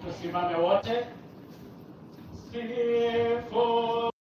Tusimame wote. Sifu.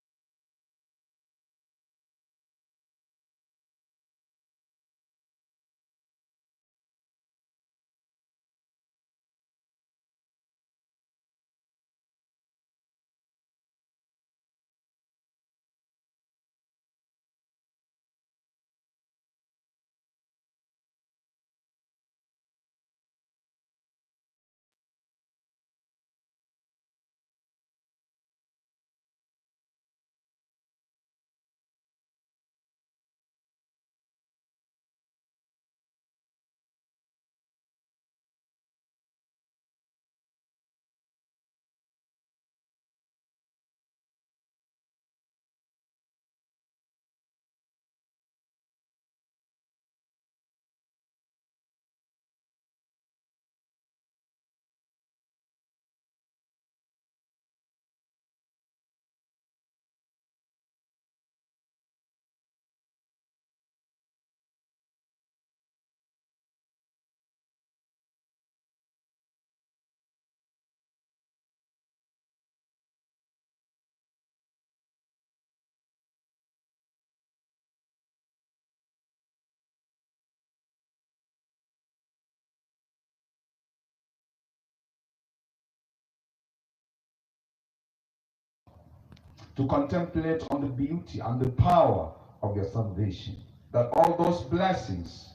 To contemplate on the beauty and the power of your salvation, that all those blessings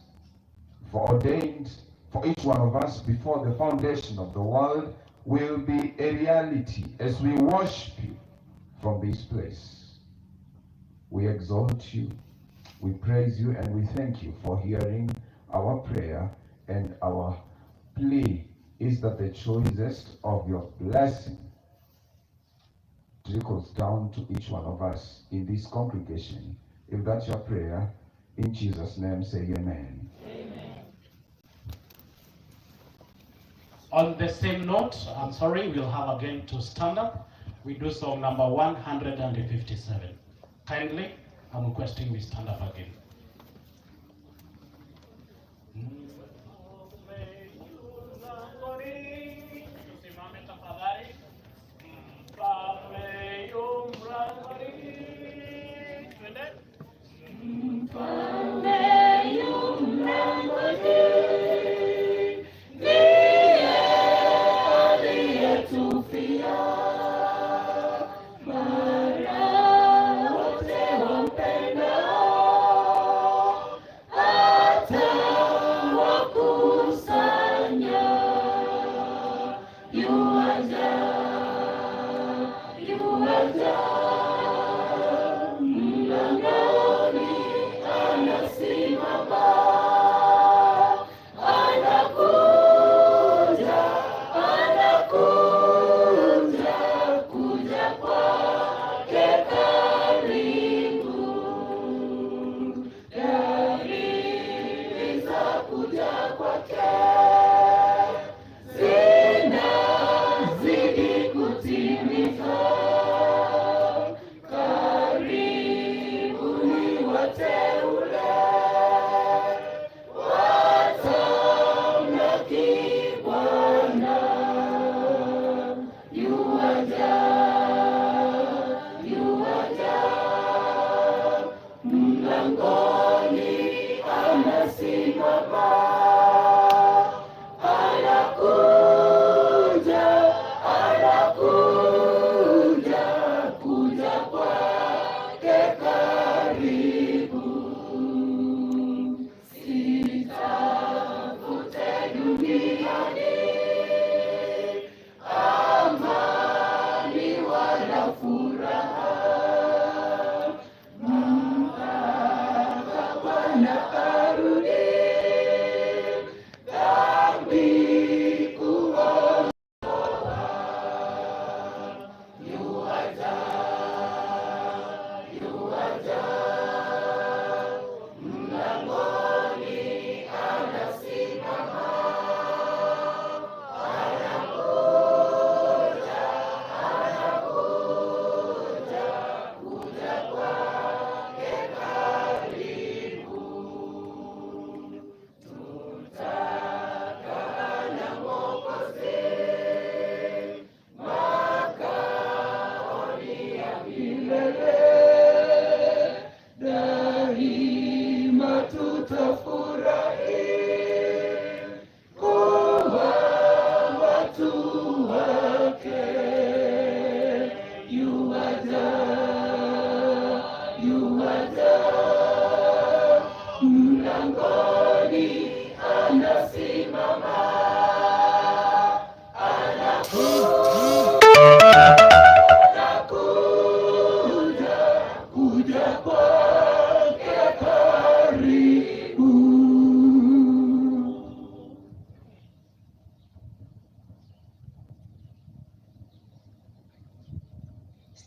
foreordained for each one of us before the foundation of the world will be a reality as we worship you from this place. We exalt you, we praise you, and we thank you for hearing our prayer, and our plea is that the choicest of your blessing trickles down to each one of us in this congregation. If that's your prayer, in Jesus' name say amen. Amen. On the same note, I'm sorry, we'll have again to stand up. We do song number 157. Kindly, I'm requesting we stand up again. Anakuja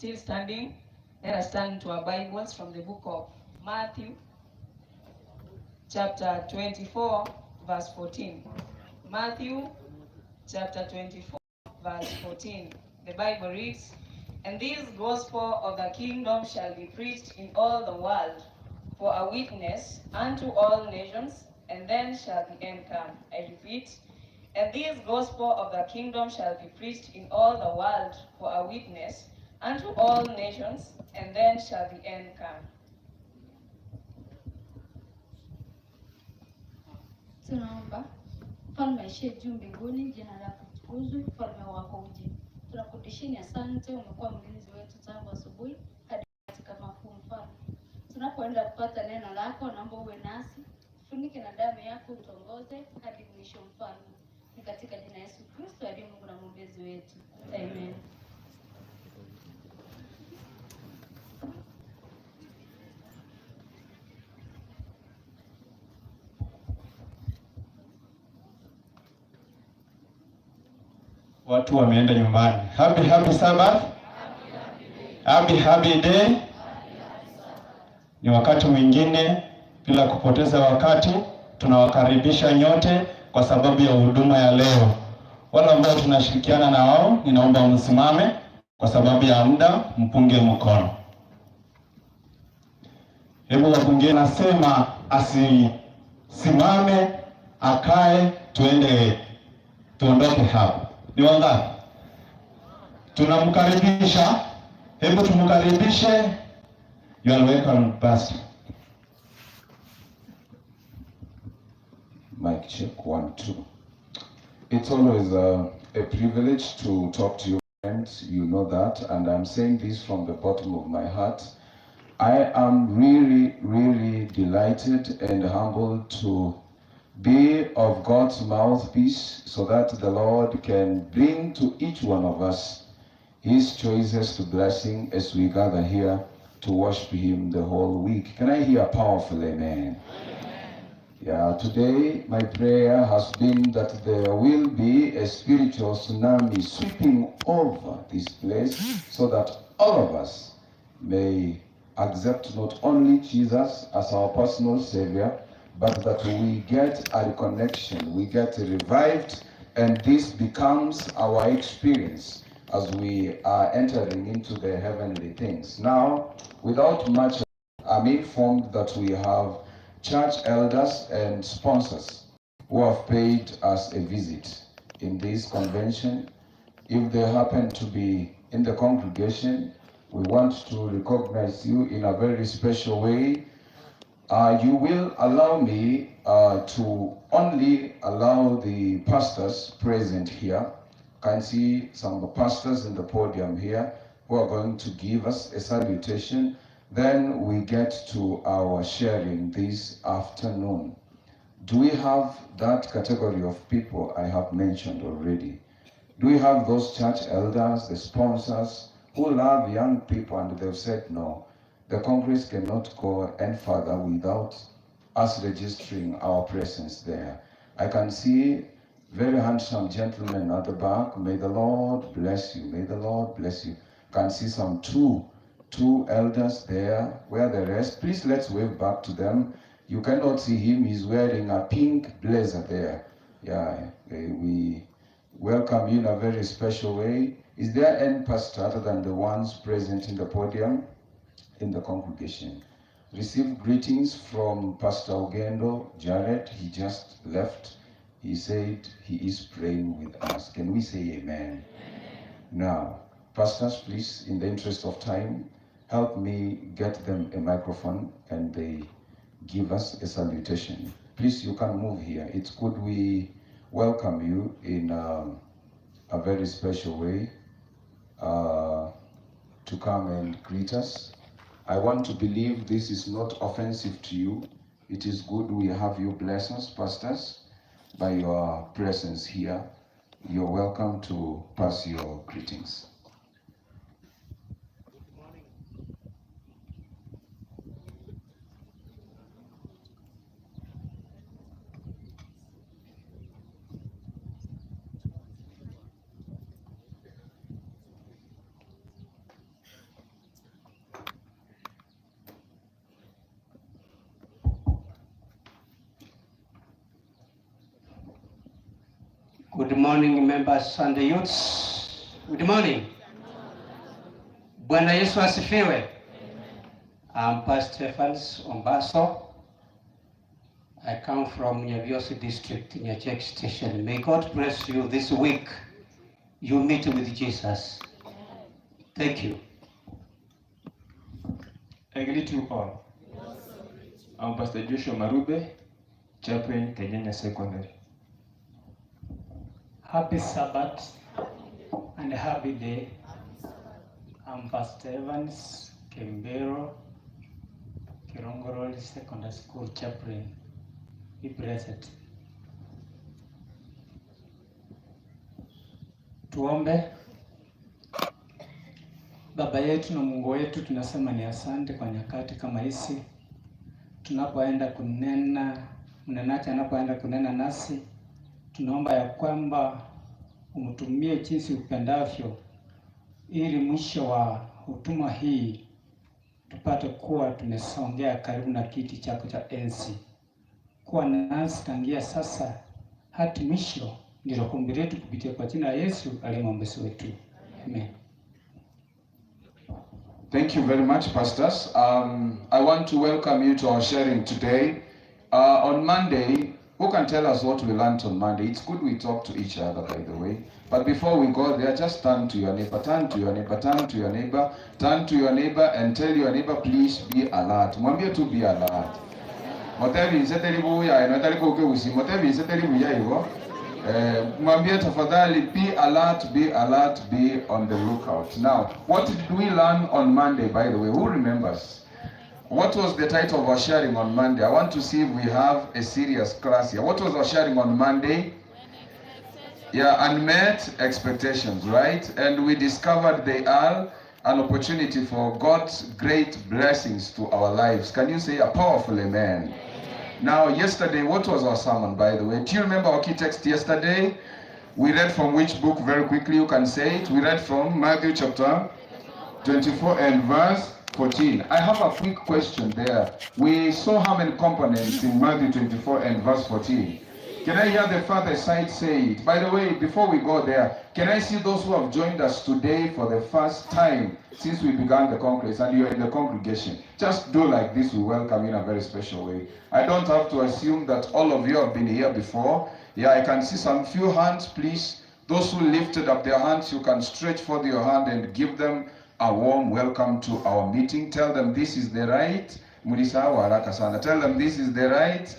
Still standing, let us turn to our Bibles from the book of Matthew, chapter 24, verse 14. Matthew, chapter 24, verse 14. The Bible reads, "And this gospel of the kingdom shall be preached in all the world for a witness unto all nations, and then shall the end come." I repeat, "And this gospel of the kingdom shall be preached in all the world for a witness unto all nations, and then shall the end come." Tunaomba. Mfalme aishie juu mbinguni, jina lako litukuzwe, ufalme wako uje. Tunakurudishia asante, umekuwa mlinzi wetu tangu asubuhi hadi katika mafuu. Mfalme, tunapoenda kupata neno lako, naomba uwe nasi, tufunike na damu yako, utongoze hadi mwisho. Mfalme, ni katika jina Yesu Kristo aliye Mungu na mwombezi wetu, amen. Watu wameenda nyumbani. Happy Sabbath. Happy day. Ni wakati mwingine, bila kupoteza wakati, tunawakaribisha nyote kwa sababu ya huduma ya leo. Wale ambao tunashirikiana na wao, ninaomba msimame kwa sababu ya muda, mpunge mkono. Hebu wapunge, nasema asisimame, akae, tuondoke hapa. Ni wangapi? Tunamkaribisha. Hebu tumkaribishe. You are welcome, Pastor. Mic check 1 2. It's always a privilege to talk to you, friends. You know that, and I'm saying this from the bottom of my heart. I am really delighted and humbled to be of God's mouthpiece, so that the Lord can bring to each one of us His choicest blessing as we gather here to worship Him the whole week. Can I hear a powerful amen? Yeah, today my prayer has been that there will be a spiritual tsunami sweeping over this place, so that all of us may accept not only Jesus as our personal Savior, but that we get a reconnection, we get revived, and this becomes our experience as we are entering into the heavenly things. Now, without much, I'm informed that we have church elders and sponsors who have paid us a visit in this convention. If they happen to be in the congregation, we want to recognize you in a very special way. You will allow me to only allow the pastors present here. Can see some pastors in the podium here who are going to give us a salutation. Then we get to our sharing this afternoon. Do we have that category of people I have mentioned already? Do we have those church elders, the sponsors, who love young people and they've said no? The Congress cannot go any further without us registering our presence there. I can see very handsome gentlemen at the back. May the Lord bless you. May the Lord bless you. Can see some two elders there. Where the rest? Please, let's wave back to them. You cannot see him. He's wearing a pink blazer there. Yeah, we welcome you in a very special way. Is there any pastor other than the ones present in the podium? In the congregation? Receive greetings from Pastor Ogendo Jared. He just left. He said he is praying with us. Can we say amen? Now, pastors, please, in the interest of time, help me get them a microphone and they give us a salutation. Please, you can move here. It's good we welcome you in a very special way to come and greet us. I want to believe this is not offensive to you. It is good we have you bless us, pastors, by your presence here. You're welcome to pass your greetings. Good morning, members and the youths. Good morning. Bwana Yesu asifiwe. I'm Pastor Evans Ombaso. I come from Nyaviosi district, Nyachek station. May God bless you this week. You meet with Jesus. Thank you. I greet you all. I'm Pastor Joshua Marube, chaplain, Kenya Secondary. Happy Sabbath and happy day. I'm Pastor Evans Kembero, Kirongoroli Secondary School chaplain. Be blessed. Tuombe. Baba yetu na Mungu wetu, tunasema ni asante kwa nyakati kama hizi. Tunapoenda kunena, mnenaji anapoenda kunena nasi, tunaomba ya kwamba umtumie jinsi upendavyo, ili mwisho wa huduma hii tupate kuwa tumesongea karibu na kiti chako cha enzi. Kuwa nasi tangia sasa hadi mwisho, ndilo ombi letu kupitia kwa jina la Yesu aliye mwombezi wetu. Amen. Thank you very much, pastors. I want to welcome you to our sharing today. On Monday, who can tell us what we learned on Monday? It's good we talk to each other, by the way. But before we go there, just turn to your neighbor, turn to your neighbor, turn to your neighbor, turn to your neighbor and tell your neighbor, please be alert. Mwambie to be alert. Motevi nsetelibu ya inotalibu uke motevi nsetelibu ya iwo. Mwambie tafadhali, be alert, be on the lookout. Now, what did we learn on Monday, by the way? Who remembers? What was the title of our sharing on Monday? I want to see if we have a serious class here. What was our sharing on Monday? Yeah, unmet expectations, right? And we discovered they are an opportunity for God's great blessings to our lives. Can you say a powerful amen? Now, yesterday, what was our sermon, by the way? Do you remember our key text yesterday? We read from which book? Very quickly, you can say it. We read from Matthew chapter 24 and verse 14. I have a quick question there. We saw how many components in Matthew 24 and verse 14. Can I hear the father side say it? By the way, before we go there, can I see those who have joined us today for the first time since we began the conference and you're in the congregation? Just do like this, we welcome you in a very special way. I don't have to assume that all of you have been here before. Yeah, I can see some few hands, please. Those who lifted up their hands, you can stretch forth your hand and give them a warm welcome to our meeting. Tell them this is the right. Tell them this is the right.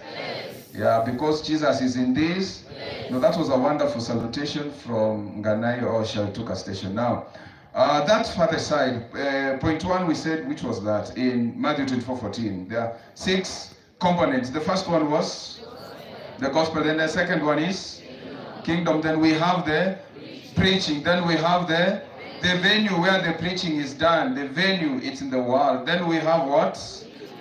Yeah, because Jesus is in this. No, that was a wonderful salutation from Nganai or Shaltuka station. Now, that's for the side. Point one we said, which was that in Matthew 24:14. There are 6 components. The first one was the gospel. Then the second one is kingdom. Then we have the preaching. Then we have the venue where the preaching is done. The venue, it's in the world. Then we have what?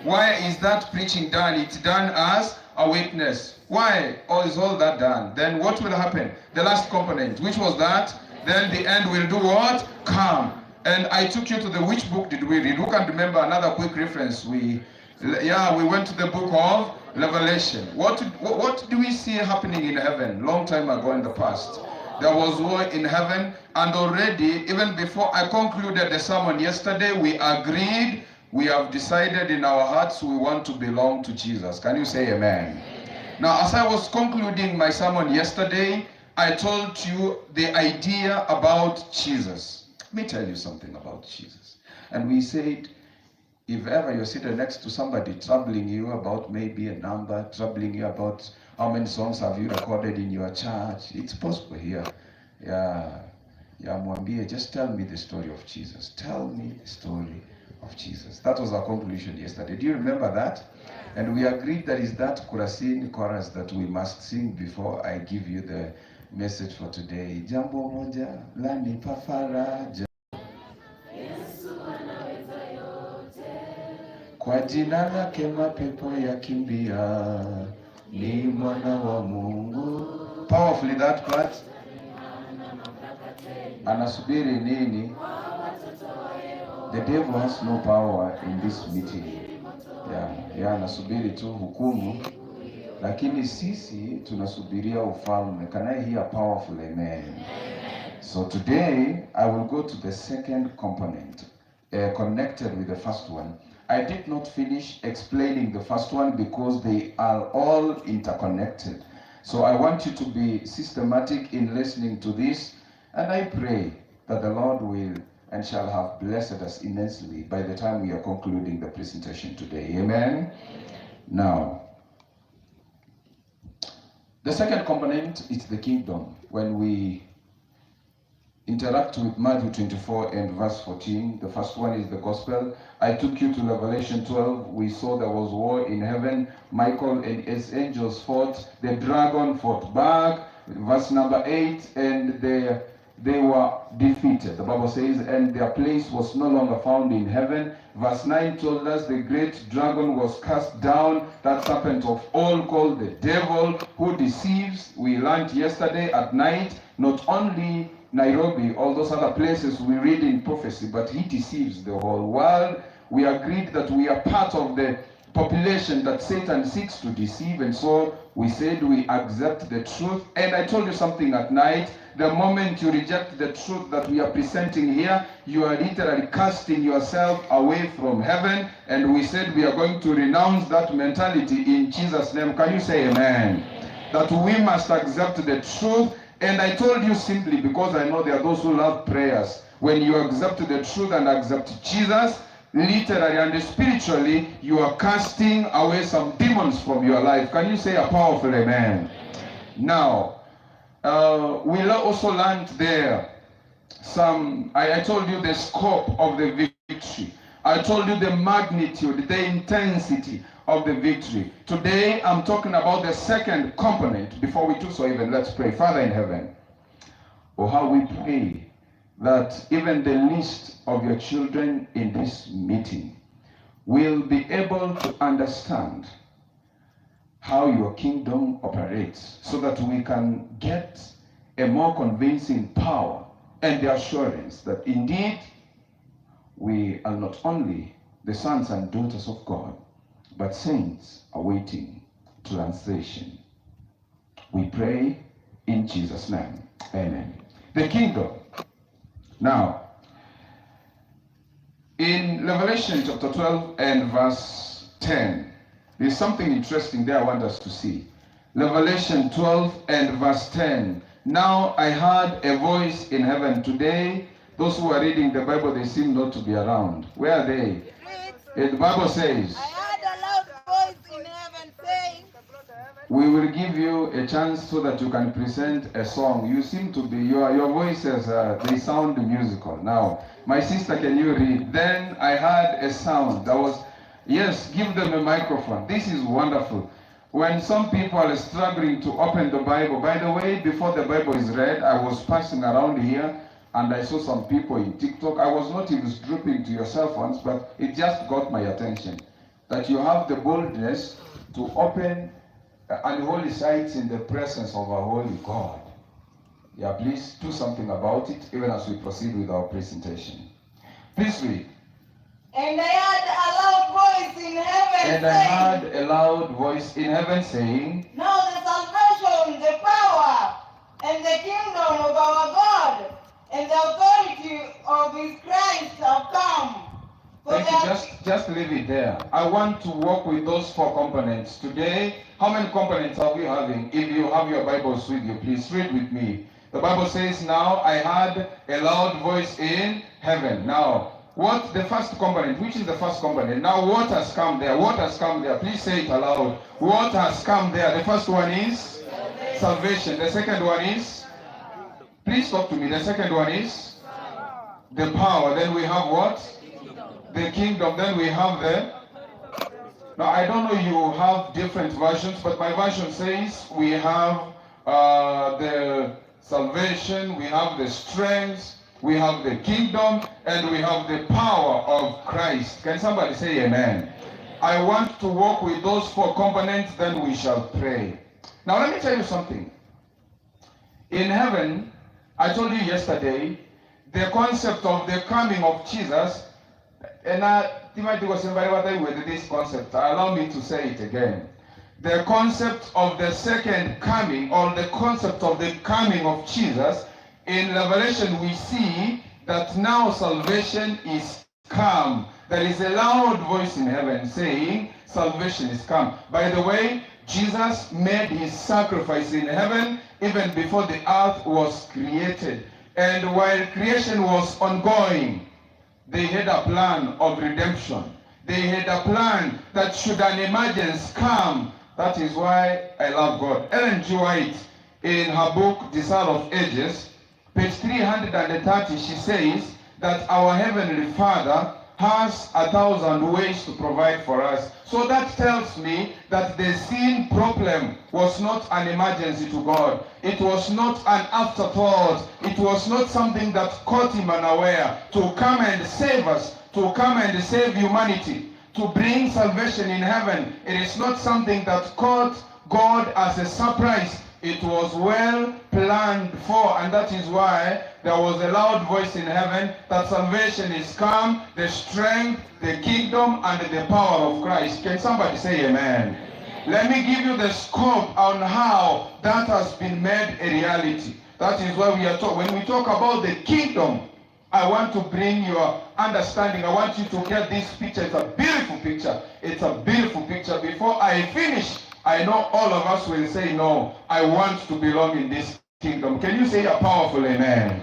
Why is that preaching done? It's done as a witness. Why? Or is all that done? Then what will happen? The last component, which was that? Then the end will do what? Come. And I took you to the, which book did we read? Who can remember another quick reference? We went to the book of Revelation. What do we see happening in heaven? Long time ago in the past. There was war in heaven, and already, even before I concluded the sermon yesterday, we agreed, we have decided in our hearts we want to belong to Jesus. Can you say amen? Now, as I was concluding my sermon yesterday, I told you the idea about Jesus. Let me tell you something about Jesus. And we said, if ever you're sitting next to somebody troubling you about maybe a number, troubling you about how many songs have you recorded in your church, it's possible here. Mwambie, just tell me the story of Jesus. Tell me the story of Jesus. That was our conclusion yesterday. Do you remember that? And we agreed that is that Kurasini chorus that we must sing before I give you the message for today. Jambo moja lani pafaraja, kwa jina lake mapepo yakimbia, ni mwana wa Mungu. Powerfully that part. Anasubiri nini? The devil has no power in this meeting. Anasubiri tu hukumu lakini sisi tunasubiria ufalme. Can I hear a powerful amen? So today I will go to the second component connected with the first one. I did not finish explaining the first one because they are all interconnected. So I want you to be systematic in listening to this, and I pray that the Lord will and shall have blessed us immensely by the time we are concluding the presentation today. Amen? Now, the second component is the kingdom. When we interact with Matthew 24 and verse 14, the first one is the gospel. I took you to Revelation 12. We saw there was war in heaven. Michael and his angels fought. The dragon fought back. Verse number 8, and they were defeated. The Bible says, and their place was no longer found in heaven. Verse 9 told us the great dragon was cast down, that serpent of old called the devil, who deceives. We learned yesterday at night, not only Nairobi, all those other places we read in prophecy, but he deceives the whole world. We agreed that we are part of the population that Satan seeks to deceive, and so we said we accept the truth. And I told you something at night. The moment you reject the truth that we are presenting here, you are literally casting yourself away from heaven, and we said we are going to renounce that mentality in Jesus' name. Can you say amen? That we must accept the truth. And I told you simply because I know there are those who love prayers. When you accept the truth and accept Jesus, literally and spiritually, you are casting away some demons from your life. Can you say a powerful amen? Now, we also learned there I told you the scope of the victory. I told you the magnitude, the intensity of the victory. Today, I'm talking about the second component. Before we do so, even let's pray. Father in heaven, oh, how we pray that even the least of your children in this meeting will be able to understand how your kingdom operates, so that we can get a more convincing power and the assurance that indeed we are not only the sons and daughters of God, but saints awaiting translation. We pray in Jesus' name. Amen. The kingdom. Now, in Revelation chapter 12 and verse 10, there's something interesting there I want us to see. Revelation 12 and verse 10. Now I heard a voice in heaven. Today, those who are reading the Bible, they seem not to be around. Where are they? The Bible says, I heard a loud voice in heaven saying, we will give you a chance so that you can present a song. You seem to be, your voices, they sound musical. Now, my sister, can you read? Then I heard a sound that was, yes, give them a microphone. This is wonderful. When some people are struggling to open the Bible, by the way, before the Bible is read, I was passing around here and I saw some people in TikTok. I was not eavesdropping to your cell phones, but it just got my attention that you have the boldness to open unholy sites in the presence of a holy God. Yeah, please do something about it, even as we proceed with our presentation. Please read. and I heard a loud voice in heaven And I heard a loud voice in heaven saying, now the salvation, the power, and the kingdom of our God, and the authority of his Christ have come. For thank you, just leave it there. I want to work with those four components today. How many components are we having? If you have your Bibles with you, please read with me. The Bible says, now I heard a loud voice in heaven. Now, what the first component? Which is the first component? Now, what has come there? What has come there? Please say it aloud. What has come there? The first one is salvation. The second one is, please talk to me. The second one is the power. Then we have what? The kingdom. Then we have the, now I don't know, you have different versions, but my version says we have the salvation, we have the strength, we have the kingdom, and we have the power of Christ. Can somebody say amen? I want to work with those four components, then we shall pray. Now let me tell you something. In heaven, I told you yesterday, the concept of the coming of Jesus, and with this concept, allow me to say it again. the concept of the second coming, or the concept of the coming of Jesus, in Revelation we see that now salvation is come. There is a loud voice in heaven saying, salvation is come. By the way, Jesus made his sacrifice in heaven even before the earth was created. And while creation was ongoing, they had a plan of redemption. They had a plan that should an emergence come. That is why I love God. Ellen G. White, in her book, Desire of Ages, page 330, she says that our Heavenly Father has 1,000 ways to provide for us. So that tells me that the sin problem was not an emergency to God. It was not an afterthought. It was not something that caught him unaware to come and save us, to come and save humanity, to bring salvation in heaven. It is not something that caught God as a surprise. It was well planned for, and that is why there was a loud voice in heaven that salvation is come, the strength, the kingdom, and the power of Christ. Can somebody say amen? Let me give you the scope on how that has been made a reality. That is why we are when we talk about the kingdom, I want to bring your understanding. I want you to get this picture. It's a beautiful picture. It's a beautiful picture. Before I finish, I know all of us will say, no, I want to belong in this kingdom. Can you say a powerful amen?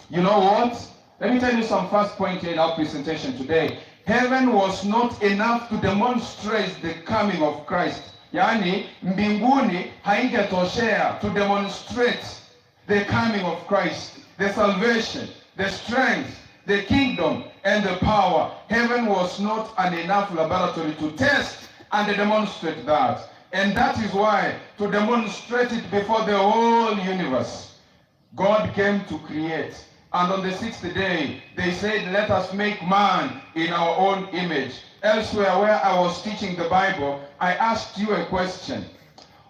You know what? Let me tell you some first point in our presentation today. Heaven was not enough to demonstrate the coming of Christ. Yani, mbinguni haingetoshea to demonstrate the coming of Christ, the salvation, the strength, the kingdom, and the power. Heaven was not an enough laboratory to test and demonstrate that. And that is why, to demonstrate it before the whole universe, God came to create. And on the sixth day, they said, let us make man in our own image. Elsewhere, where I was teaching the Bible, I asked you a question.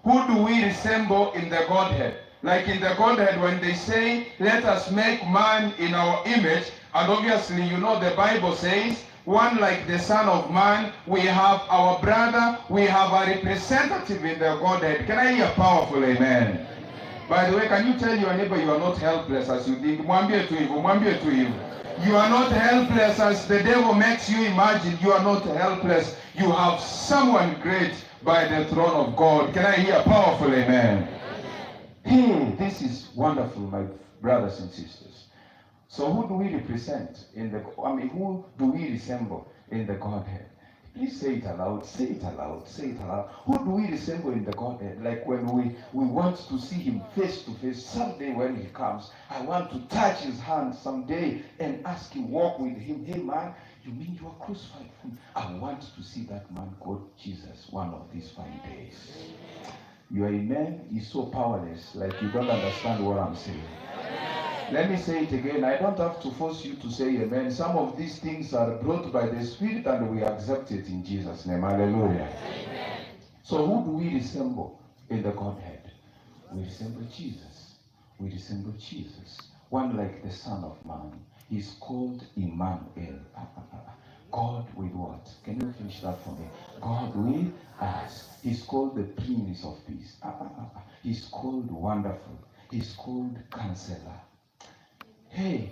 Who do we resemble in the Godhead? Like in the Godhead, when they say, let us make man in our image, and obviously, you know, the Bible says, one like the Son of Man, we have our brother, we have a representative in the Godhead. Can I hear a powerful amen? By the way, can you tell your neighbor you are not helpless as you think? Mwambie tu hivyo, mwambie tu hivyo. You are not helpless as the devil makes you imagine. You are not helpless. You have someone great by the throne of God. Can I hear a powerful amen? Hey, this is wonderful, my brothers and sisters. So who do we represent in the, who do we resemble in the Godhead? Please say it aloud, say it aloud, say it aloud. Who do we resemble in the Godhead? Like when we want to see him face to face, someday when he comes, I want to touch his hand someday and ask him, walk with him. Hey man, you mean you are crucified for me? I want to see that man called Jesus one of these fine days. Your amen is so powerless, like you don't understand what I'm saying. Let me say it again. I don't have to force you to say amen. Some of these things are brought by the Spirit and we accept it in Jesus' name. Hallelujah. Amen. So who do we resemble in the Godhead? We resemble Jesus. We resemble Jesus. One like the Son of Man. He's called Emmanuel. God with what? Can you finish that for me? God with us. He's called the Prince of Peace. He's called Wonderful. He's called Counselor. Hey,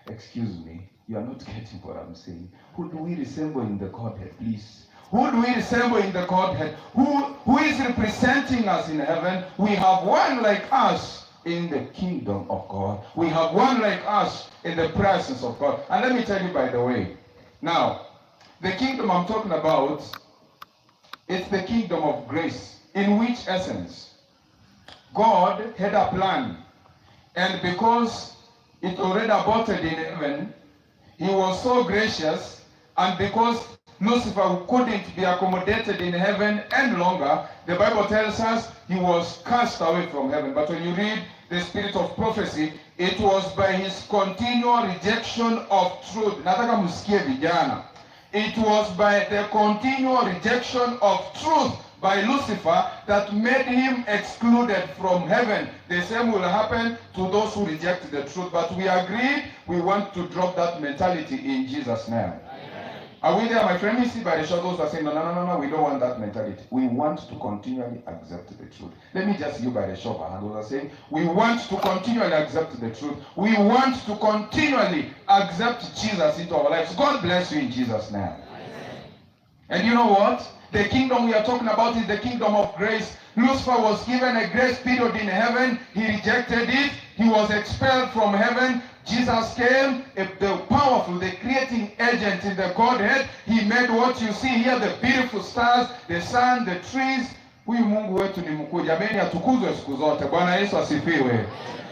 excuse me, you are not getting what I'm saying. Who do we resemble in the Godhead, please? Who do we resemble in the Godhead? Who is representing us in heaven? We have one like us in the kingdom of God. We have one like us in the presence of God. And let me tell you, by the way, now, the kingdom I'm talking about, it's the kingdom of grace, in which essence God had a plan. And because it already aborted in heaven, he was so gracious, and because Lucifer couldn't be accommodated in heaven any longer, the Bible tells us he was cast away from heaven. But when you read the spirit of prophecy, it was by his continual rejection of truth. Nataka msikie vijana. It was by the continual rejection of truth by Lucifer that made him excluded from heaven. The same will happen to those who reject the truth. But we agreed we want to drop that mentality in Jesus' name. Amen. Are we there, my friend? You see by the shore, those who are saying, no, we don't want that mentality. We want to continually accept the truth. Let me just see you by the shore, and those are saying, we want to continually accept the truth. We want to continually accept Jesus into our lives. God bless you in Jesus' name. And you know what? The kingdom we are talking about is the kingdom of grace. Lucifer was given a grace period in heaven. He rejected it. He was expelled from heaven. Jesus came, the powerful, the creating agent in the Godhead. He made what you see here, the beautiful stars, the sun, the trees. Huyu Mungu wetu ni mkuu. Jameni, atukuzwe siku zote. Bwana Yesu asifiwe.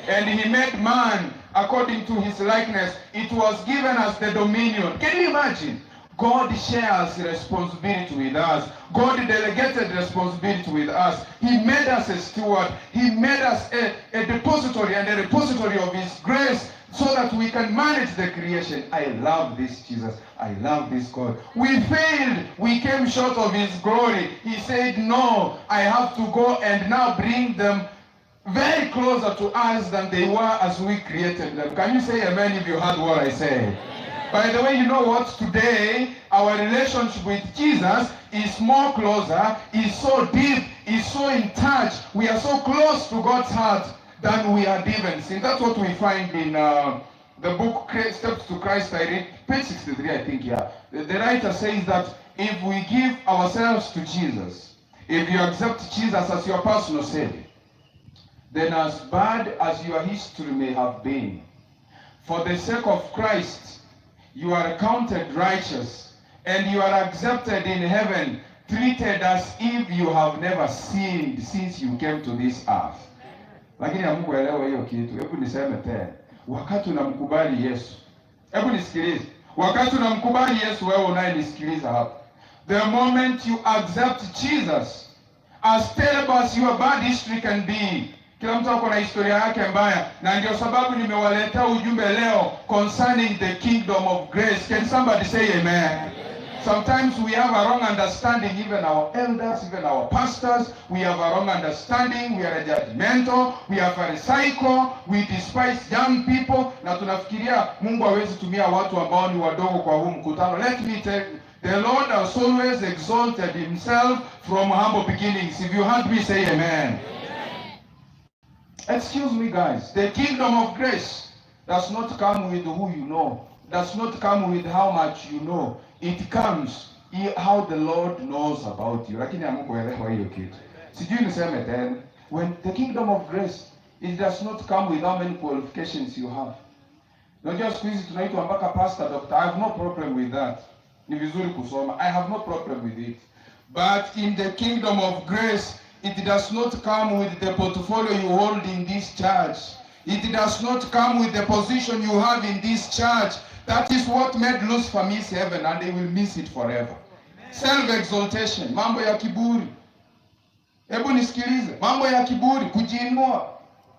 And he made man according to his likeness. It was given us the dominion. Can you imagine? God shares responsibility with us. God delegated responsibility with us. He made us a steward. He made us a depository and a repository of his grace so that we can manage the creation. I love this Jesus. I love this God. We failed. We came short of his glory. He said, no, I have to go and now bring them very closer to us than they were as we created them. Can you say amen if you heard what I said? By the way, you know what? Today, our relationship with Jesus is more closer, is so deep, is so in touch. We are so close to God's heart than we had even seen. That's what we find in the book Steps to Christ. I read page 63, I think, yeah. The writer says that if we give ourselves to Jesus, if you accept Jesus as your personal Savior, then as bad as your history may have been, for the sake of Christ, you are counted righteous, and you are accepted in heaven, treated as if you have never sinned since you came to this earth. Lakini hamkuelewa hiyo kitu. Hebu niseme tena. Wakati unamkubali Yesu. Hebu nisikilize. Wakati unamkubali Yesu, wewe unayenisikiliza hapa. The moment you accept Jesus, as terrible as your bad history can be, kila mtu ako na historia yake mbaya, na ndio sababu nimewaletea ujumbe leo concerning the kingdom of grace. Can somebody say amen? Sometimes we have a wrong understanding, even our elders, even our pastors, we have a wrong understanding, we are judgmental, we are pharisaical, we despise young people, na tunafikiria Mungu hawezi tumia watu ambao ni wadogo kwa huu mkutano. Let me tell you, the Lord has always exalted himself from humble beginnings. If you heard me, say amen. Excuse me, guys. The kingdom of grace does not come with who you know. Does not come with how much you know. It comes how the Lord knows about you. Lakini hamkuelewa hiyo kitu. Sijui niseme tena. When the kingdom of grace, it does not come with how many qualifications you have. Unajua siku hizi tunaitwa mpaka pastor, doctor. I have no problem with that. Ni vizuri kusoma. I have no problem with it. But in the kingdom of grace, it does not come with the portfolio you hold in this church. It does not come with the position you have in this church. That is what made Lucifer miss heaven, and they will miss it forever. Self-exaltation, mambo ya kiburi. Hebu nisikilize, mambo ya kiburi, kujiinua.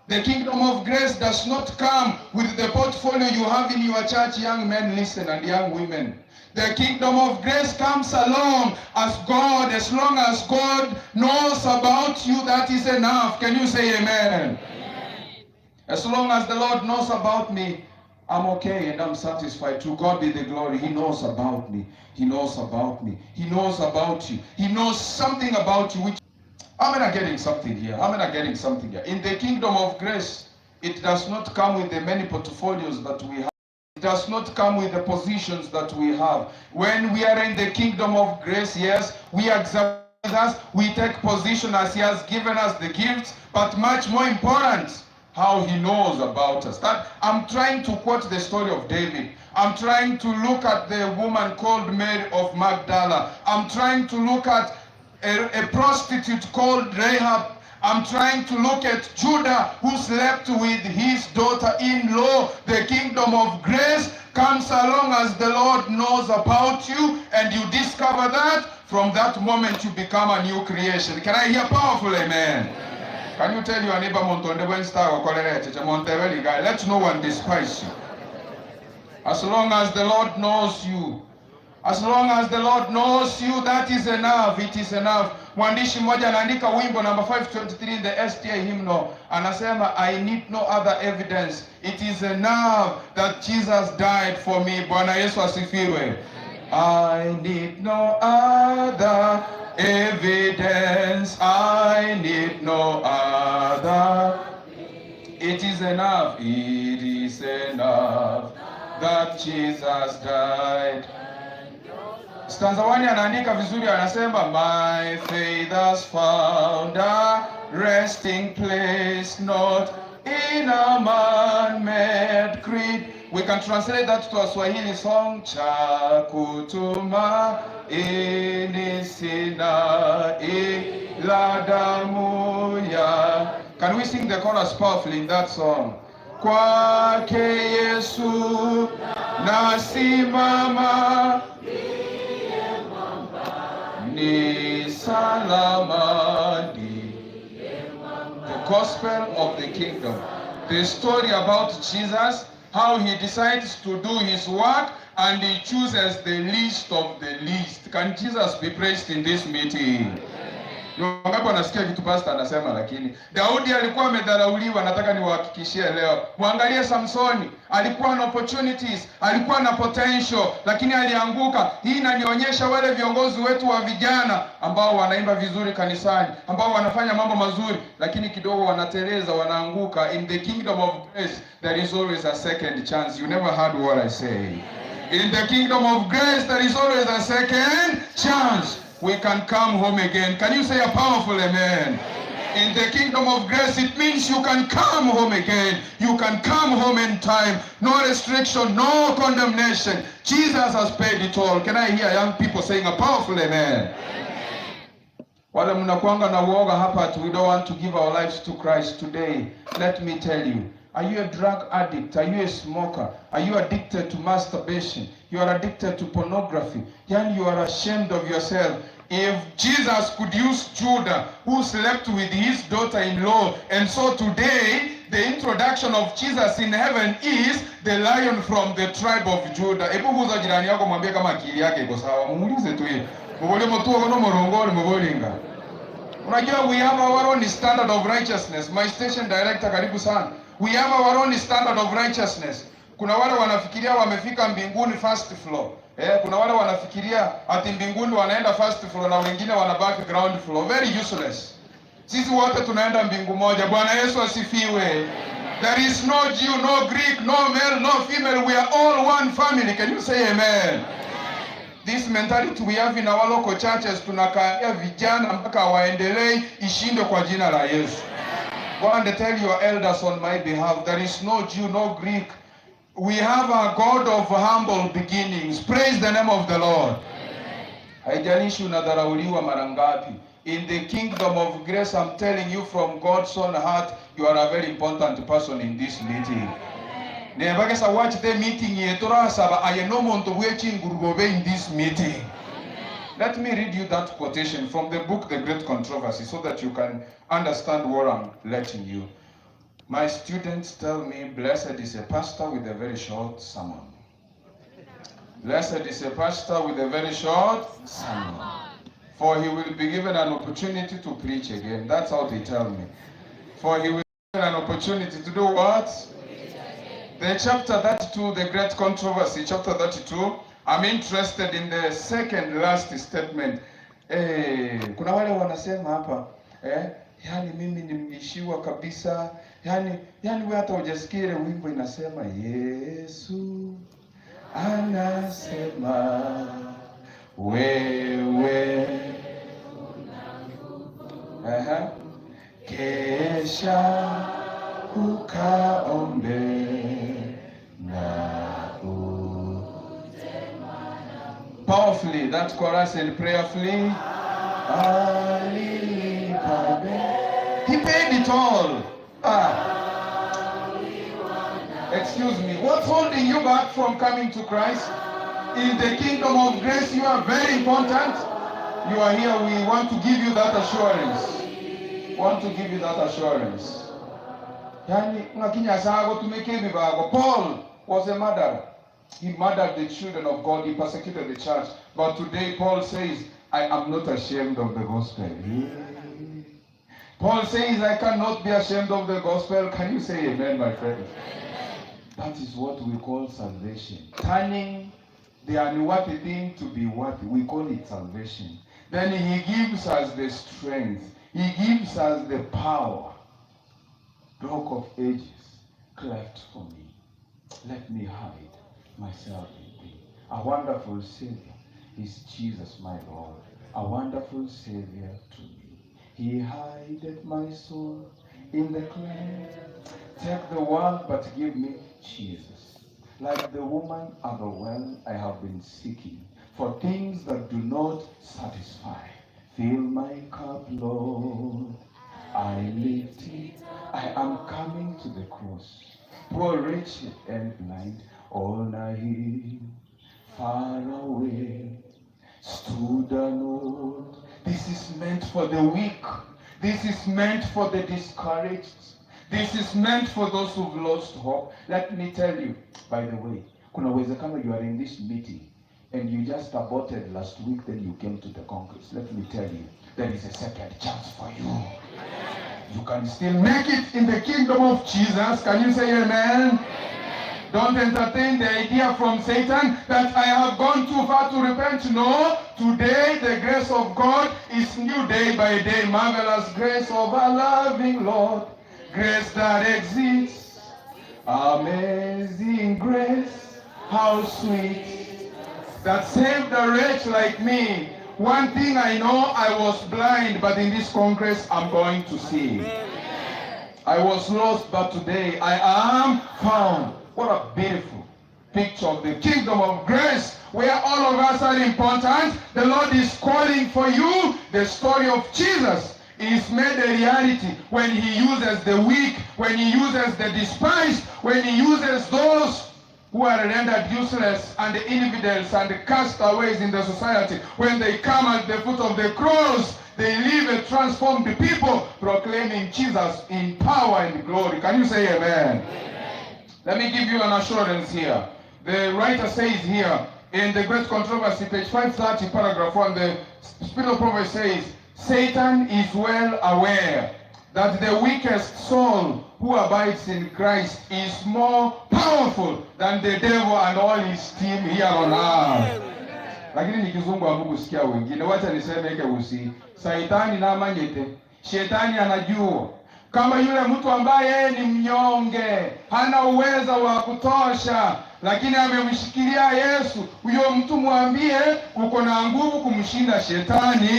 The kingdom of grace does not come with the portfolio you have in your church, young men listen, and young women. The kingdom of grace comes along as long as God knows about you, that is enough. Can you say amen? As long as the Lord knows about me, I'm okay and I'm satisfied. To God be the glory. He knows about me. He knows about me. He knows about you. He knows something about you. How am I getting something here? How am I getting something here? In the kingdom of grace, it does not come with the many portfolios that we have. It does not come with the positions that we have. When we are in the kingdom of grace, yes, we accept us, we take position as he has given us the gifts, but much more important, how he knows about us. That I'm trying to quote the story of David. I'm trying to look at the woman called Mary of Magdala. I'm trying to look at a prostitute called Rahab. I'm trying to look at Judah, who slept with his daughter-in-law. The kingdom of grace comes along as the Lord knows about you, and you discover that. From that moment, you become a new creation. Can I hear powerful amen? Can you tell your neighbor, let no one despise you. As long as the Lord knows you, as long as the Lord knows you, that is enough. It is enough. Mwandishi mmoja anaandika wimbo number 523 in the STA hymnal. Anasema, I need no other evidence. It is enough that Jesus died for me. Bwana Yesu asifiwe. I need no other evidence. I need no other. It is enough. It is enough that Jesus died. Stanza 1 anaandika vizuri, anasema my faith has found a resting place, not in a man-made creed. We can translate that to a Swahili song. Cha kutumaini sina ila damu ya. Can we sing the chorus powerfully in that song? Kwake Yesu nasimama, ni salama, the gospel of the kingdom. The story about Jesus, how he decides to do his work and he chooses the least of the least. Can Jesus be praised in this meeting? Wangapi wanasikia kitu pastor anasema? Lakini Daudi alikuwa amedharauliwa. Nataka niwahakikishie leo, muangalie Samsoni, alikuwa na opportunities, alikuwa na potential, lakini alianguka. Hii inanionyesha wale viongozi wetu wa vijana ambao wanaimba vizuri kanisani, ambao wanafanya mambo mazuri, lakini kidogo wanateleza, wanaanguka. In the kingdom of grace there is always a second chance. You never heard what I say? In the kingdom of grace there is always a second chance. We can come home again. Can you say a powerful amen? In the kingdom of grace, it means you can come home again. You can come home in time. No restriction, no condemnation. Jesus has paid it all. Can I hear young people saying a powerful amen? Wale mnakuanga na uoga hapa, we don't want to give our lives to Christ today. Let me tell you. Are you a drug addict? Are you a smoker? Are you addicted to masturbation? You are addicted to pornography. And you are ashamed of yourself. If Jesus could use Judah, who slept with his daughter-in-law, and so today, the introduction of Jesus in heaven is the lion from the tribe of Judah. Ebu guza jirani yako mwambie kama akili yake iko sawa. Muulize tu hivi. Mbole mtu ono morongoni mbolinga. Unajua, we have our own standard of righteousness. My station director, karibu sana. We have our own standard of righteousness. Kuna wale wanafikiria wamefika mbinguni first floor. Kuna wale wanafikiria ati mbinguni wanaenda first floor na wengine wanabaki ground floor. Very useless. Sisi wote tunaenda mbingu moja. Bwana Yesu asifiwe. There is no Jew, no Greek, no male, no female. We are all one family. Can you say amen? This mentality we have in our local churches, tunakaia vijana mpaka waendelee ishinde kwa jina la Yesu. Go and tell your elders on my behalf, there is no Jew, no Greek. We have a God of humble beginnings. Praise the name of the Lord. Haijalishi unadharauliwa mara ngapi. In the kingdom of grace, I'm telling you from God's own heart, you are a very important person in this meeting. Nebagesa watch the meeting yetora saba ayenomonto bwechingurugobe in this meeting. Let me read you that quotation from the book The Great Controversy so that you can understand what I'm letting you. My students tell me, blessed is a pastor with a very short sermon. Blessed is a pastor with a very short sermon, for he will be given an opportunity to preach again. That's how they tell me. For he will be given an opportunity to do what? The chapter 32, The Great Controversy, chapter 32, I'm interested in the second last statement. Kuna wale wanasema hapa, yani mimi nimeishiwa kabisa. Yani wewe hata hujasikia ile wimbo inasema Yesu anasema wewe kesha ukaombe na powerfully, that chorus and prayerfully. He paid it all. Excuse me, what's holding you back from coming to Christ? In the kingdom of grace, you are very important. You are here, we want to give you that assurance. Paul was a murderer. He murdered the children of God. He persecuted the church. But today Paul says, I am not ashamed of the gospel. Paul says, I cannot be ashamed of the gospel. Can you say amen, my friend? That is what we call salvation. Turning the unworthy thing to be worthy. We call it salvation. Then he gives us the strength. He gives us the power. Rock of ages, cleft for me. Let me hide myself in thee. A wonderful Savior is Jesus, my Lord. A wonderful Savior to me. He hideth my soul in the cleft. Take the world, but give me Jesus. Like the woman at the well, I have been seeking for things that do not satisfy. Fill my cup, Lord. I lift it. I am coming to the cross. Poor, wretched, and blind, all night, far away, stood alone. This is meant for the weak. This is meant for the discouraged. This is meant for those who've lost hope. Let me tell you, by the way, kuna uwezekano you are in this meeting and you just aborted last week, then you came to the Congress. Let me tell you, there is a second chance for you. You can still make it in the kingdom of Jesus. Can you say amen? Amen. Don't entertain the idea from Satan that I have gone too far to repent. No. Today the grace of God is new day by day. Marvelous grace of our loving Lord. Grace that exists. Amazing grace. How sweet. That saved a wretch like me. One thing I know, I was blind, but in this Congress, I'm going to see. I was lost, but today I am found. What a beautiful picture of the kingdom of grace, where all of us are important. The Lord is calling for you. The story of Jesus is made a reality when he uses the weak, when he uses the despised, when he uses those who are rendered useless and the infidels and the castaways in the society. When they come at the foot of the cross, they live a transformed people, proclaiming Jesus in power and glory. Can you say amen? Amen. Let me give you an assurance here. The writer says here, in the Great Controversy, page 530, paragraph 1, the Spirit of Proverbs says, Satan is well aware that the weakest soul who abides in Christ is more powerful than the devil and all his team here on earth. Lakini nikizungu Mungu sikia wengine, wacha nisemeke usi. Saitani na manyete. Shetani anajua kama yule mtu ambaye ni mnyonge, hana uwezo wa kutosha, lakini amemshikilia Yesu, huyo mtu mwambie uko na nguvu kumshinda shetani.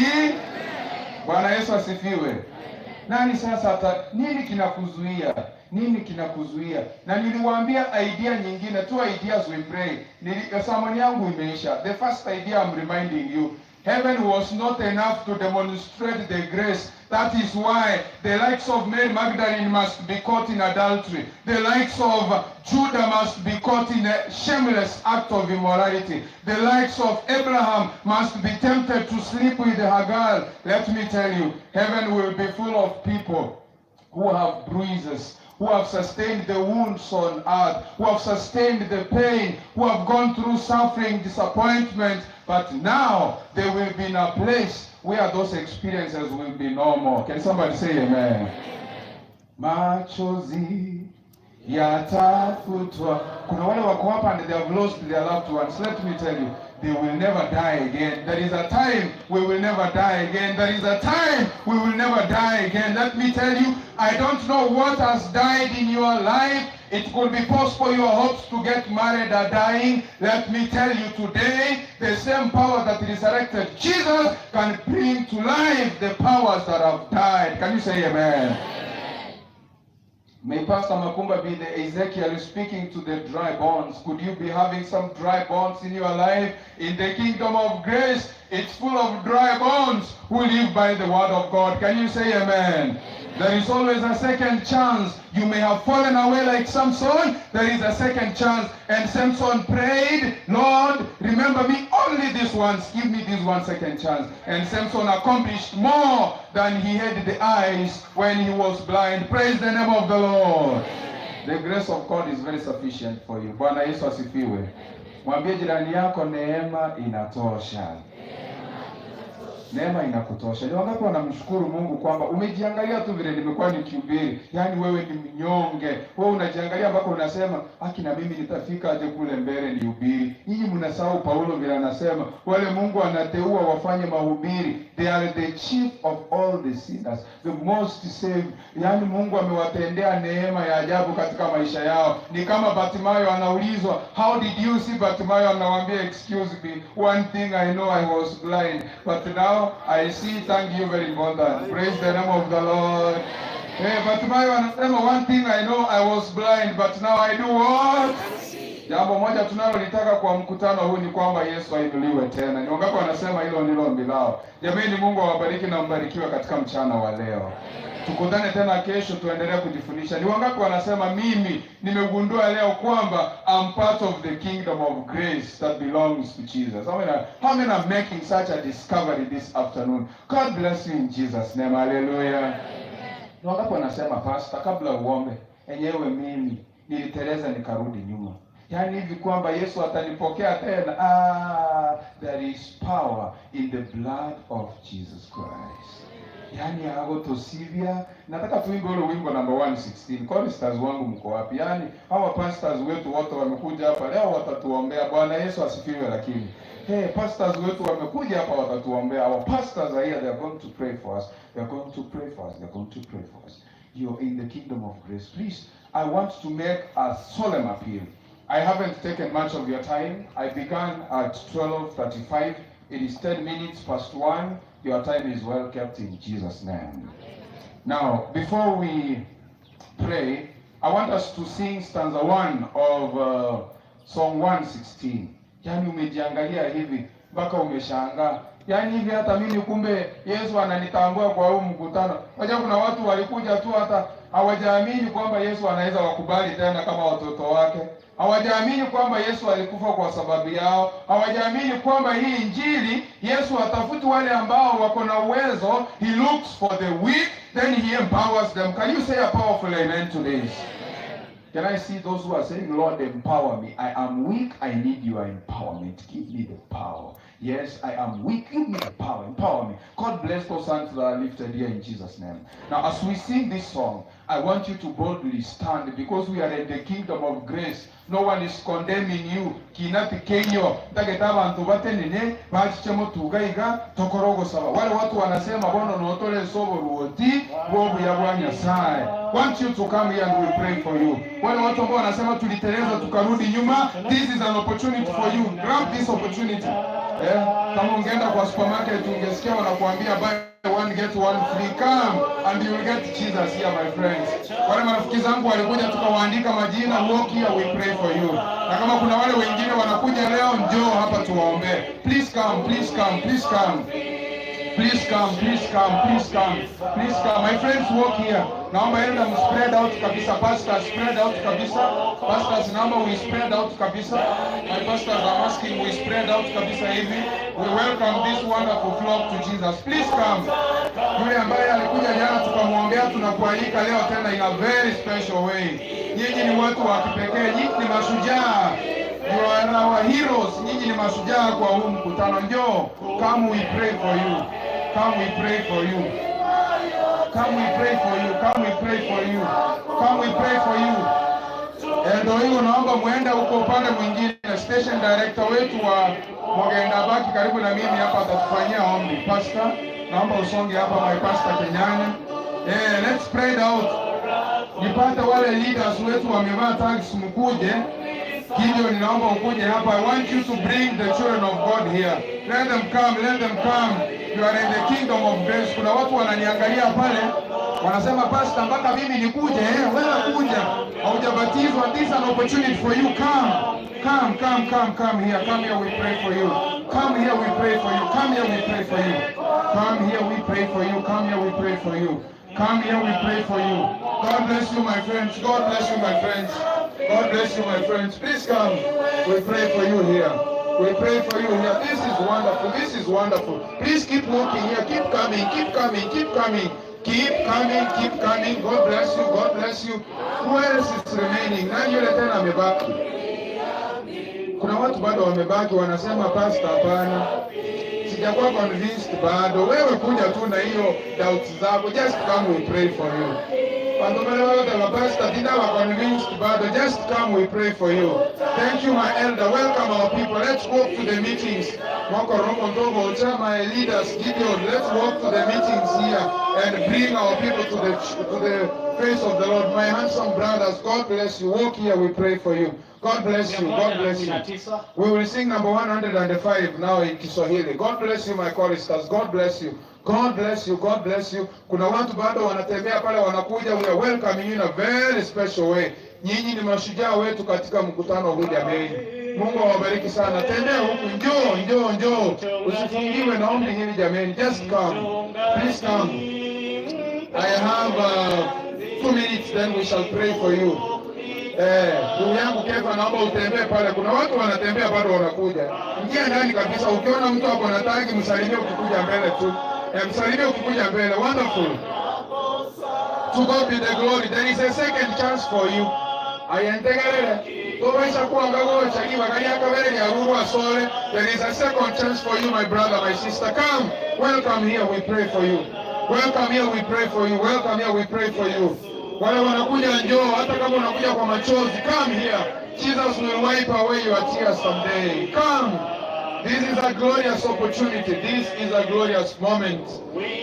Bwana Yesu asifiwe. Nani sasa nini kinakuzuia? Nini kinakuzuia? Na niliwaambia idea nyingine, two ideas we pray. Samani yangu imeisha. The first idea I'm reminding you, heaven was not enough to demonstrate the grace. That is why the likes of Mary Magdalene must be caught in adultery. The likes of Judah must be caught in a shameless act of immorality. The likes of Abraham must be tempted to sleep with Hagar. Let me tell you, heaven will be full of people who have bruises, who have sustained the wounds on earth, who have sustained the pain, who have gone through suffering, disappointment, but now they will be in a place where those experiences will be no more. Can somebody say amen? Machozi yatafutwa. Kuna wale wako hapa and they have lost their loved ones. Let me tell you, they will never die again. There is a time we will never die again. There is a time we will never die again. Let me tell you, I don't know what has died in your life. It could be possible your hopes to get married are dying. Let me tell you today, the same power that resurrected Jesus can bring to life the powers that have died. Can you say amen? Amen. May Pastor Makumba be the Ezekiel speaking to the dry bones. Could you be having some dry bones in your life? In the kingdom of grace, it's full of dry bones who live by the word of God. Can you say amen? There is always a second chance. You may have fallen away like Samson. There is a second chance. And Samson prayed, Lord, remember me only this once. Give me this 1 second chance. And Samson accomplished more than he had the eyes when he was blind. Praise the name of the Lord. Amen. The grace of God is very sufficient for you. Bwana Yesu asifiwe. Mwambie jirani yako neema inatosha. Neema inakutosha. Ni wangapi wanamshukuru Mungu kwamba umejiangalia tu vile nimekuwa nikihubiri. Yaani wewe ni mnyonge. Wewe unajiangalia mpaka unasema, "Haki na mimi nitafika aje kule mbele nihubiri." Nyinyi mnasahau Paulo vile anasema wale Mungu anateua wafanye mahubiri, they are the chief of all the sinners, the most saved. Yani Mungu amewatendea neema ya ajabu katika maisha yao. Ni kama Bartimayo anaulizwa, how did you see? Bartimayo anawaambia, excuse me, one thing I know, I was blind, but now I see. Thank you, very important. Praise the name of the Lord. Bartimayo anasema, one thing I know, I was blind, but now I do what? Jambo moja tunalolitaka kwa mkutano huu ni kwamba Yesu ainuliwe tena. Ni wangapi wanasema hilo ndilo ombi lao? Jamani, Mungu awabariki na mbarikiwe katika mchana wa leo. Tukutane tena kesho tuendelee kujifundisha. Ni wangapi wanasema mimi nimegundua leo kwamba I'm part of the kingdom of grace that belongs to Jesus? How many are making such a discovery this afternoon? God bless you in Jesus' name. Hallelujah. Ni wangapi wanasema, pastor, kabla uombe, enyewe mimi niliteleza nikarudi nyuma. Yani hivi kwamba Yesu atanipokea tena. There is power in the blood of Jesus Christ. Yani hago to Sylvia, nataka tuimbe ule wimbo number 116. Choristers wangu mko wapi? Yani hawa pastors wetu wote wamekuja hapa leo watatuombea. Bwana Yesu asifiwe. Lakini pastors wetu wamekuja hapa watatuombea. Our pastors are here, they are going to pray for us. They are going to pray for us. They are going to pray for us. You're in the kingdom of grace. Please, I want to make a solemn appeal. I haven't taken much of your time. I began at 12:35. It is 10 minutes past 1. Your time is well kept in Jesus' name. Now, before we pray, I want us to sing stanza 1 of Song 116. Yani umejiangalia hivi mpaka umeshangaa. Yani hivi hata mimi kumbe Yesu ananitambua kwa huu mkutano. Wacha kuna watu walikuja tu hata hawajaamini kwamba Yesu anaweza wakubali tena kama watoto wake. Hawajaamini kwamba Yesu alikufa kwa sababu yao. Hawajaamini kwamba hii injili Yesu atafuti wale ambao wako na uwezo. He looks for the weak, then he empowers them. Can you say a powerful amen to this? Can I see those who are saying, Lord, empower me? I am weak. I need your empowerment. Give me the power. Yes, I am weak. Give me the power. Empower me. God bless those hands that are lifted here in Jesus' name. Now, as we sing this song, I want you to boldly stand because we are in the kingdom of grace. No one is condemning you. Kinati kenyo. Taketaba antubate nene. Bachichemo tugaiga. Tokorogo sawa. Wale watu wanasema bono notole sobo ruoti. Bobu ya bwanya sai. Want you to come here and we pray for you. Wale watu ambao wanasema tuliteleza tukarudi nyuma. This is an opportunity for you. Grab this opportunity. Kama ungeenda kwa supermarket ungesikia wanakuambia buy one get one free. Come and you will get Jesus here, my friends. Wale marafiki zangu walikuja tukawaandika majina, walk here, we pray for you. Na kama kuna wale wengine wanakuja leo, njoo hapa tuwaombee. Please come, please come, please come. Please come, please come, please come. Please come. My friends, walk here. Naomba enda spread out kabisa. Pastors, spread out kabisa. Pastors, naomba we spread out kabisa. My pastors are asking we spread out kabisa hivi. We welcome this wonderful flock to Jesus. Please come. Yule ambaye alikuja jana tukamwombea, tunakualika leo tena in a very special way. Nyinyi ni watu wa kipekee, nyinyi ni mashujaa. You are our heroes. Nyinyi ni mashujaa kwa huu mkutano. Njoo. Come we pray for you. Come we pray for you. Come we pray for you. Come we pray for you. Come we pray for you. Ndio hiyo, naomba muende huko upande mwingine. Station director wetu wa Mogenda baki karibu na mimi hapa atatufanyia ombi. Pastor, naomba usonge hapa, my pastor Kenyani. Let's spread out. Nipate wale leaders wetu wamevaa tags mkuje. Gideon, ninaomba ukuje hapa. I want you to bring the children of God here. Let them come, let them come. You are in the kingdom of grace. Kuna watu wananiangalia pale, wanasema pastor, mpaka mimi nikuje. Wewe kuja. Haujabatizwa. This is an opportunity for you. Come. Come, come, come, come here. Come here, we pray for you. Come here, we pray for you. Come here, we pray for you. Come here, we pray for you. Come here, we pray for you. Come here, we pray for you. God bless you, my friends. God bless you, my friends. God bless you, my friends. Please come. We pray for you here. We pray for you here. This is wonderful. This is wonderful. Please keep walking here. Keep coming. Keep coming. Keep coming. Keep coming. Keep coming. God bless you. God bless you. Who else is remaining? Nani yule tena amebaki? Kuna watu bado wamebaki wanasema pastor, hapana. Sijakuwa convinced bado. Wewe kuja tu na hiyo doubts zako. Just come, we pray for you. Pastor, did I convinced bado? Just come, we pray for you. Thank you, my elder. Welcome our people. Let's walk to the meetings. My leaders, Gideon, let's walk to the meetings here and bring our people to the face of the Lord. My handsome brothers, God bless you. Walk here, we pray for you. God bless you. God bless you. We will sing number 105 now in Kiswahili. God bless you, my choristers. God bless you. God bless you. God bless you. Kuna watu bado wanatembea pale wanakuja. We are welcoming you in a very special way. Nyinyi ni mashujaa wetu katika mkutano huu jamani. Mungu awabariki sana. Tembea huku, njoo. Usifungiwe na ombi hili jamani. Just come. Please come. I have 2 minutes, then we shall pray for you. Ndugu yangu Kefa, naomba utembee pale. Kuna watu wanatembea bado wanakuja. Ingia ndani kabisa. Ukiona mtu hapo na tagi, msalimie ukikuja mbele tu. Msalimie ukikuja mbele. Wonderful. To God be the glory. There is a second chance for you. There is a second chance for you, my brother, my sister. Come. Welcome here, we pray for you. Welcome here, we pray for you. Welcome here, we pray for you. Wale wanakuja njoo, hata kama unakuja kwa machozi, come here. Jesus will wipe away your tears someday. Come. This is a glorious opportunity. This is a glorious moment.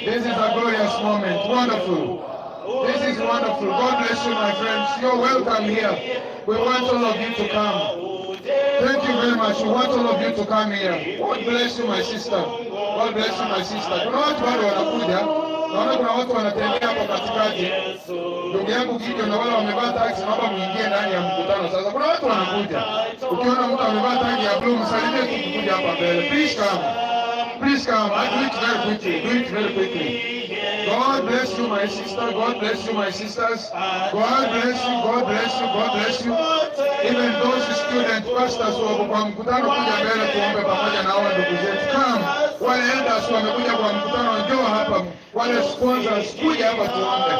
This is a glorious moment. Wonderful. This is wonderful. God bless you, my friends. You're welcome here. We want all of you to come. Thank you very much. We want all of you to come here. God bless you, my sister. God bless you, my sister. Kuna watu bado wanakuja. Naona kuna watu wanatembea hapo katikati. Ndugu yangu Gideon na wale wamevaa taxi, naomba muingie ndani ya mkutano sasa. Kuna watu wanakuja. Ukiona mtu amevaa tagi ya blue, msalimie tu kukuja hapa mbele. Please come. Please come. I do it very quickly. Do it very quickly. God bless you, my sister. God bless you, my sisters. God bless you. God bless you. God bless you. Even those student pastors who kwa mkutano kuja mbele tuombe pamoja na hawa ndugu zetu. Come. Wale elders wamekuja kwa mkutano, njoo hapa. Wale sponsors kuja hapa tuombe.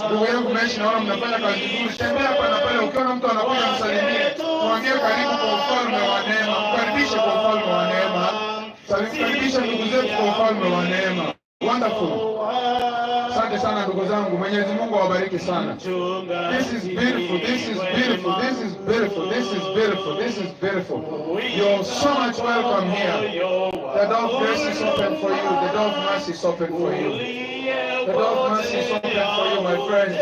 Ndugu yangu Meshi, naona mnafanya kazi nzuri. Tembea hapa na pale, ukiona mtu anakuja msalimie. Mwambie karibu kwa ufalme wa neema. Mkaribishe kwa ufalme wa neema. Karibisha ndugu zetu kwa ufalme wa neema. Wonderful. Asante sana ndugu zangu. Mwenyezi Mungu awabariki sana. This is beautiful. This is beautiful. This is beautiful. This is beautiful. This is beautiful. You're so much welcome here. The door of grace is open for you. The door of mercy is open for you. The door of mercy is open for you, my friends.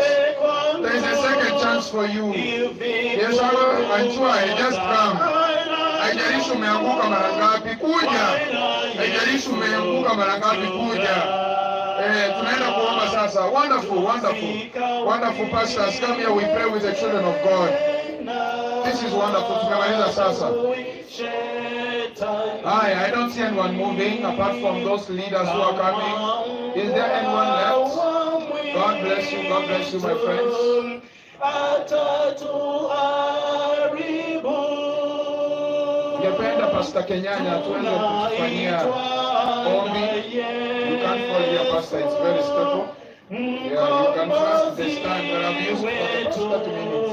There is a second chance for you. Yes, I'm sure. Just come. Haijalishi umeanguka mara ngapi, kuja. Haijalishi umeanguka mara ngapi, kuja. Tunaenda kuomba sasa. Wonderful, wonderful. Wonderful pastors, come here, we pray with the children of God. This is wonderful. Tumemaliza sasa. I don't see anyone moving apart from those leaders who are coming. Is there anyone left? God bless you. God bless you, my friends. Ningependa Pastor Kenyanya tuweze kutufanyia ombi. You can't fall here, Pastor. It's very stable. Yeah, you can trust the stand that I've used for the past 30 minutes.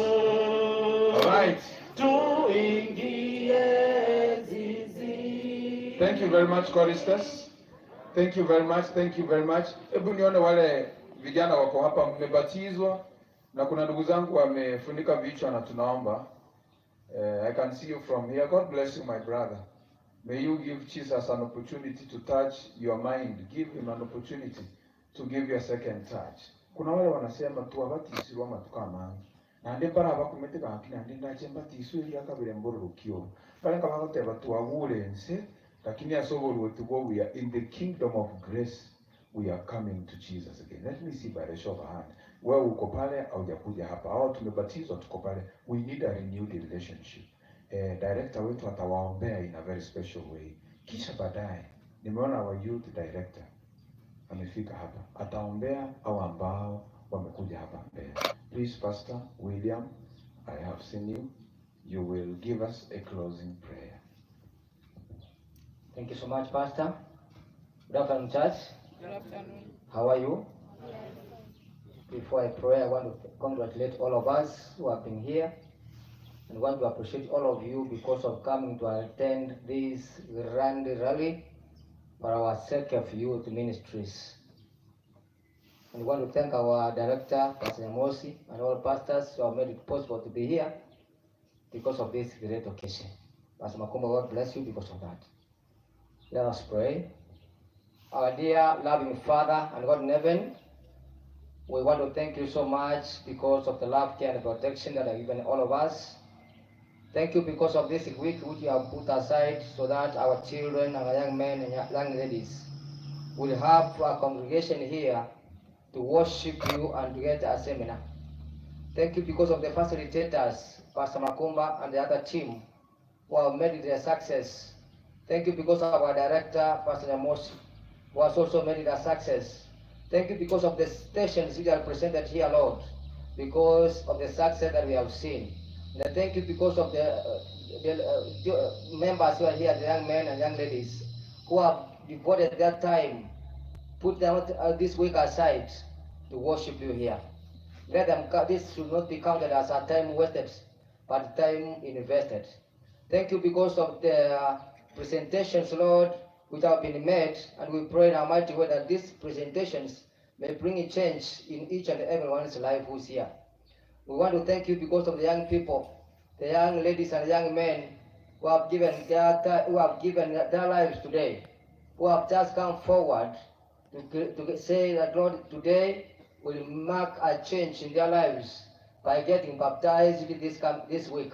All right. Thank you very much, choristers. Thank you very much. Thank you very much. Hebu nione wale vijana wako hapa mmebatizwa na kuna ndugu zangu wamefunika vichwa na tunaomba. I can see you from here. God bless you, my brother. May you give Jesus an opportunity to touch your mind. Give him an opportunity to give you a second touch. Kuna wale wanasema tu abatisirwa matukana. Na ndembara abakumeteka hakina ndenda chemba tisu ili akabire mbororukio. Balenga bakote batu abulense lakini asoborwe tubo we are in the kingdom of grace. We are coming to Jesus again. Let me see by the show of hand. Wewe uko pale au hujakuja hapa au tumebatizwa tuko pale. We need a renewed relationship. Director wetu atawaombea in a very special way. Kisha baadaye nimeona our youth director amefika hapa. Ataombea au ambao wamekuja hapa mbele. Please Pastor William, I have seen you. You will give us a closing prayer. Thank you so much, Pastor. Good afternoon, church. Good afternoon. How are you? Yes. Before I pray, I want to congratulate all of us who have been here and want to appreciate all of you because of coming to attend this grand rally for our sake of youth ministries. And we want to thank our director, Pastor Mosi, and all pastors who have made it possible to be here. because of this great occasion. Pastor Makumba, God bless you because of that. Let us pray. Our dear loving Father and God in heaven, we want to thank you so much because of the love, care, and protection that you have given all of us. Thank you because of this week which you have put aside so that our children, our young men and young ladies will have a congregation here to worship you and to get a seminar. Thank you because of the facilitators, Pastor Makumba and the other team who have made it a success. Thank you because of our director, Pastor Yamosi, who has also made it a success. Thank you because of the stations which are presented here, Lord, because of the success that we have seen. And I thank you because of the members who are here, the young men and young ladies, who have devoted their time, put this week aside to worship you here. Let them, this should not be counted as a time wasted, but time invested. Thank you because of the presentations, Lord, which have been made, and we pray in a mighty way that these presentations may bring a change in each and everyone's life who's here. We want to thank you because of the young people, the young ladies and young men who have given their lives today, who have just come forward to say that, Lord, today will mark a change in their lives by getting baptized this week.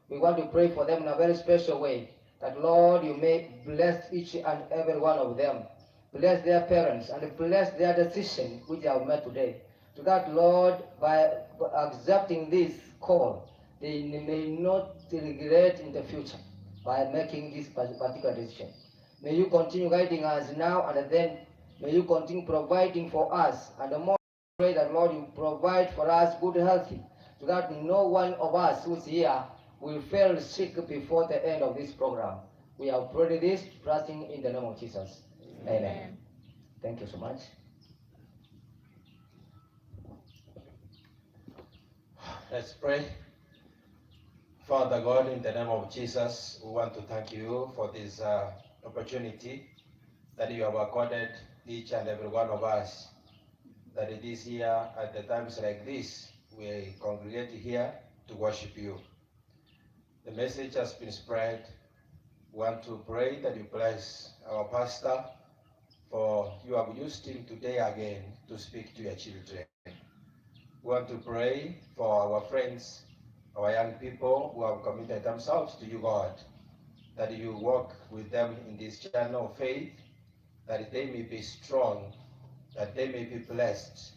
We want to pray for them in a very special way, that, Lord, you may bless each and every one of them. Bless their parents and bless their decision which they have made today. To that, Lord, by accepting this call, they may not regret in the future by making this particular decision. May you continue guiding us now, and then may you continue providing for us, and the more pray that, Lord, you provide for us good health, so that no one of us who's here will fall sick before the end of this program. We have prayed this, trusting in the name of Jesus. Amen. Thank you so much. Let's pray. Father God, in the name of Jesus, we want to thank you for this opportunity that you have accorded each and every one of us, that it is here at the times like this, we congregate here to worship you. The message has been spread. We want to pray that you bless our pastor, for you have used him today again to speak to your children. We want to pray for our friends, our young people who have committed themselves to you, God, that you walk with them in this channel of faith, that they may be strong, that they may be blessed,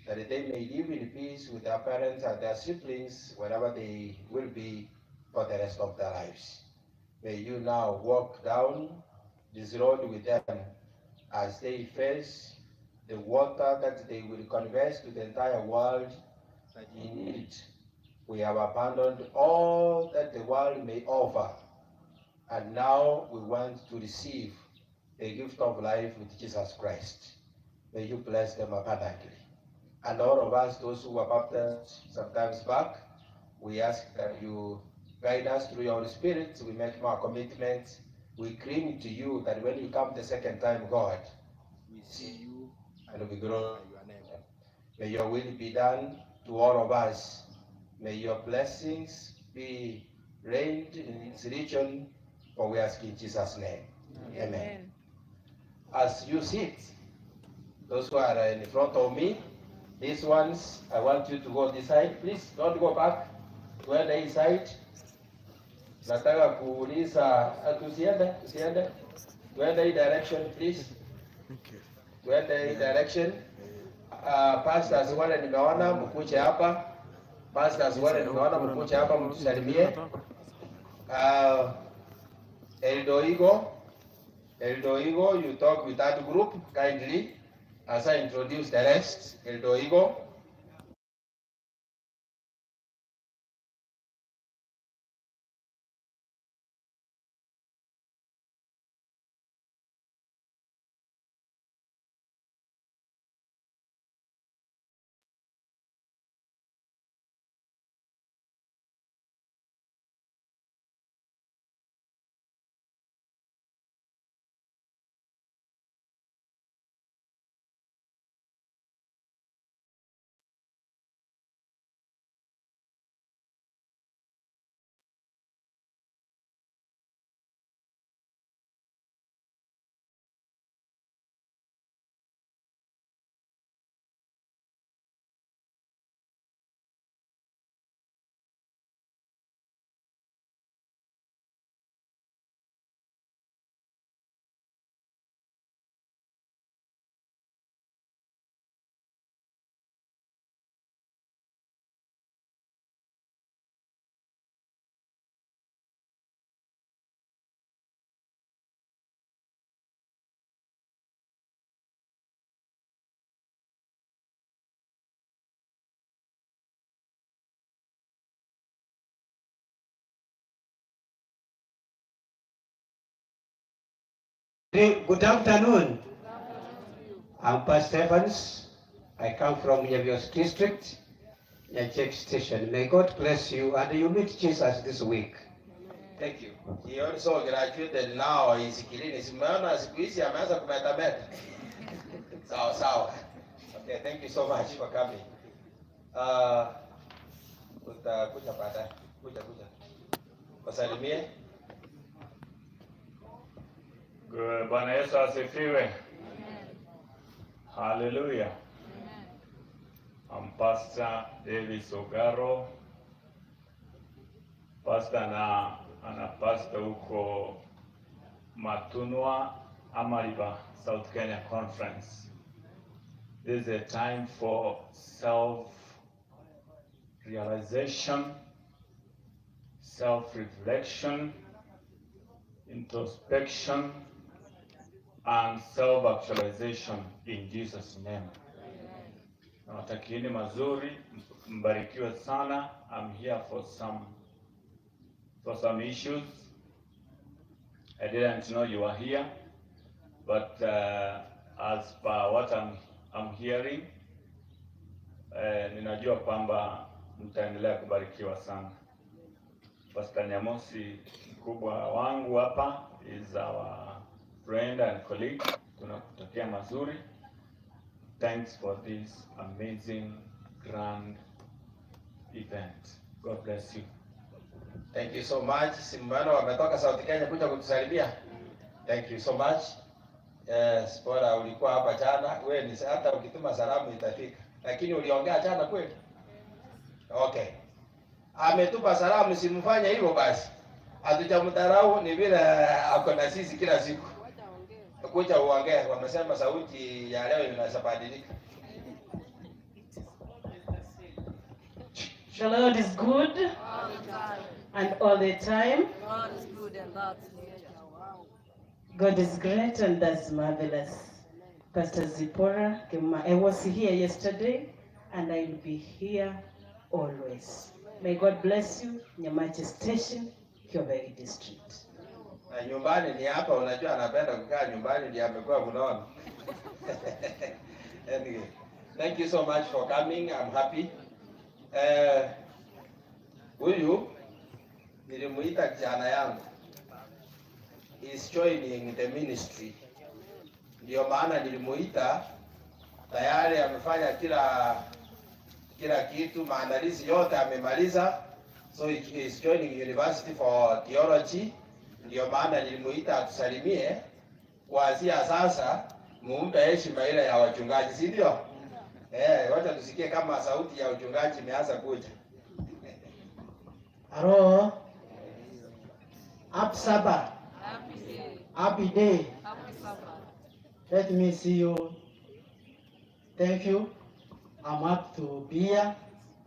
that they may live in peace with their parents and their siblings wherever they will be for the rest of their lives. May you now walk down this road with them as they face the water that they will converse to the entire world, that in it we have abandoned all that the world may offer, and now we want to receive the gift of life with Jesus Christ. May you bless them abundantly. And all of us, those who were baptized sometimes back, we ask that you guide us through your Spirit. We make more commitments. We cling to you, that when you come the second time, God, we see you and we glorify your name. May your will be done to all of us. May your blessings be reigned in this region, for we ask in Jesus' name. Amen. As you sit, those who are in front of me, these ones, I want you to go this side. Please don't go back. Twende hii side. Nataka kuuliza, tusiende. Twende hii direction, please. Twende hii direction. Pastors wale nimeona mkuche hapa. Pastors wale nimeona mkuche hapa, mtusalimie. Eldo Igo, you talk with that group kindly as I introduce the rest. Eldo Igo. Good afternoon. I'm Pastor Evans. I come from Nyabios district, Nyachek station. May God bless you and you meet Jesus this week. Thank you. He also graduated now. He's killing. Simeona siku hizi ameanza kumetameta. Sawa sawa. Okay, thank you so much for coming. Kuja baadaye. Kuja. Wasalimie. Bwana Yesu asifiwe. Hallelujah. I'm Pastor Davis Ogaro. Pastor ana pastor huko Matunwa Amariba, South Kenya Conference. This is a time for self-realization, self-reflection, introspection, and self-actualization in Jesus' name. Nawatakieni mazuri, mbarikiwe sana. I'm here for some issues. I didn't know you were here, but as per what I'm hearing, ninajua kwamba mtaendelea kubarikiwa sana. Pastor Nyamosi mkubwa wangu hapa is our friend and colleague. Tunakutakia mazuri. Thanks for this amazing grand event. God bless you. Thank you so much. Simbano wametoka South Kenya kuja kutusalimia. Thank you so much. Spora ulikuwa hapa jana. Wewe ni hata ukituma salamu itafika. Lakini uliongea jana kweli? Okay. Ametupa salamu, simfanye hivyo basi. Hatujamdharau, ni vile ako na sisi kila siku. Kuja uongee, wamesema sauti ya leo inasabadilika. The Lord is good and all the time. God is good and that's nature. God is great and that's marvelous. Pastor Zipporah, I was here yesterday and I will be here always. May God bless you, Nyamache Station, Kiobegi District. Na nyumbani ni hapa, unajua anapenda kukaa nyumbani, ndiye amekuwa mnono. Anyway, thank you so much for coming. I'm happy. Huyu nilimuita kijana yangu. Is joining the ministry. Ndio maana nilimuita, tayari amefanya kila kitu, maandalizi yote amemaliza. So he is joining university for theology. Ndio maana nilimuita atusalimie. Kuanzia sasa muumpe heshima ile ya wachungaji, si ndio? Wacha tusikie kama sauti ya uchungaji imeanza kuja. Hello. Happy Sabbath. Happy day. Happy Sabbath. Let me see you. Thank you. I'm happy to be here.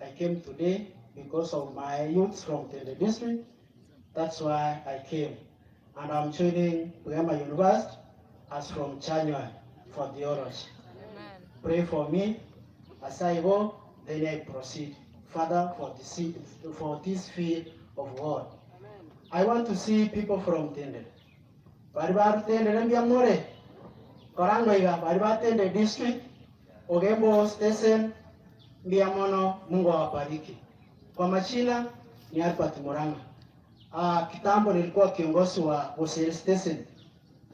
I came today because of my youth from the district. That's why I came. And I'm joining Bugama University as from January for theology. Amen. Pray for me as I go, then I proceed further for this field of God. I want to see people from Tende. Baribar Tende Lembiamore, Korangoiga, Baribar Tende District, Ogembo Station, Mbiamono, Mungu awabariki. Kwa majina ni Albert Muranga. Kitambo nilikuwa kiongozi wa Bosel Station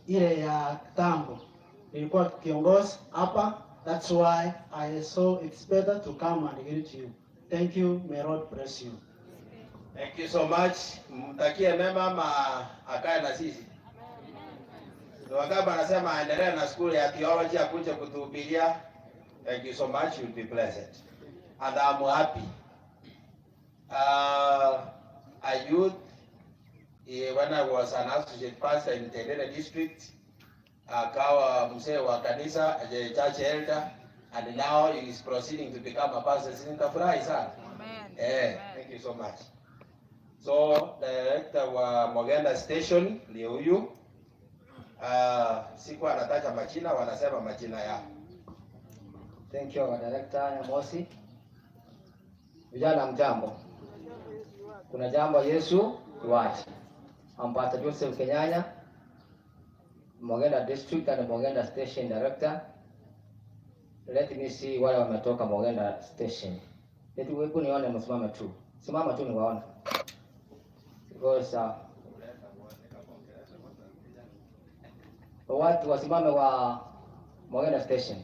ile ya kitambo. Nilikuwa kiongozi hapa. That's why I saw it's better to come and greet you. Thank you. May God bless you. Thank you so much. Mtakie mema ama akae na sisi. Wakati anasema aendelee na school ya theology akuje kutuhubiria. Thank you so much. You'll be blessed. And I'm happy. A youth, when I was an associate pastor in Tendele district, akawa mzee wa kanisa, a church elder, and now he is proceeding to become a pastor. Nitafurahi sana. Amen. Thank you so much. So director wa Mogenda station ni huyu. Siku anataja majina, wanasema majina yao. Thank you, Director Nyamosi. Vijana mjambo. Kuna jambo Yesu tuache. Ampata Joseph Kenyanya. Mogenda District and Mogenda Station Director. Let me see wale wametoka Mogenda Station. Eti wewe nione msimame tu. Simama tu niwaone. Because watu wasimame wa Mogenda Station.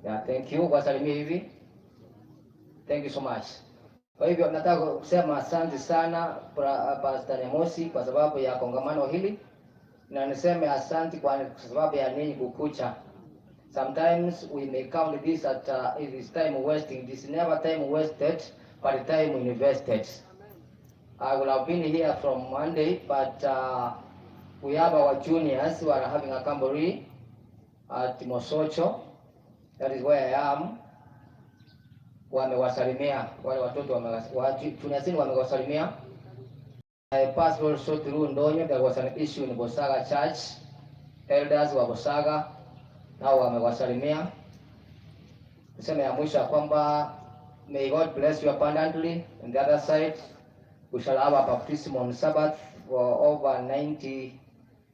Yeah, thank you. Wasalimie hivi. Thank you so much. Kwa hivyo nataka kusema asante sana Pastor Nemosi kwa sababu ya kongamano hili, na niseme asante kwa sababu ya ninyi kukucha. Sometimes we may count this at it is time wasting. It is never time wasted, but time invested. I will have been here from Monday, but we have our juniors who are having a camboree at Mosocho. That is where I am. Wamewasalimia wale watoto tunasini wamewasalimia. I passed also through Ndonyo. There was an issue in Bosaga Church. Elders wa Bosaga nao wamewasalimia. Kusema ya mwisho kwamba may God bless you abundantly. On the other side, we shall have a baptism on Sabbath for over 90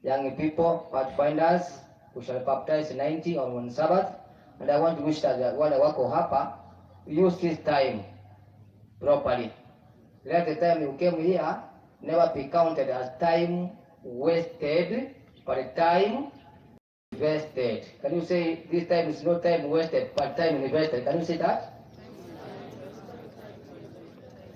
young people, pathfinders. We shall baptize 90 on Sabbath. And I want to wish that wale wako hapa use this time properly. Let the time you came here never be counted as time wasted, but time invested. Can you say this time is no time wasted, but time invested? Can you say that?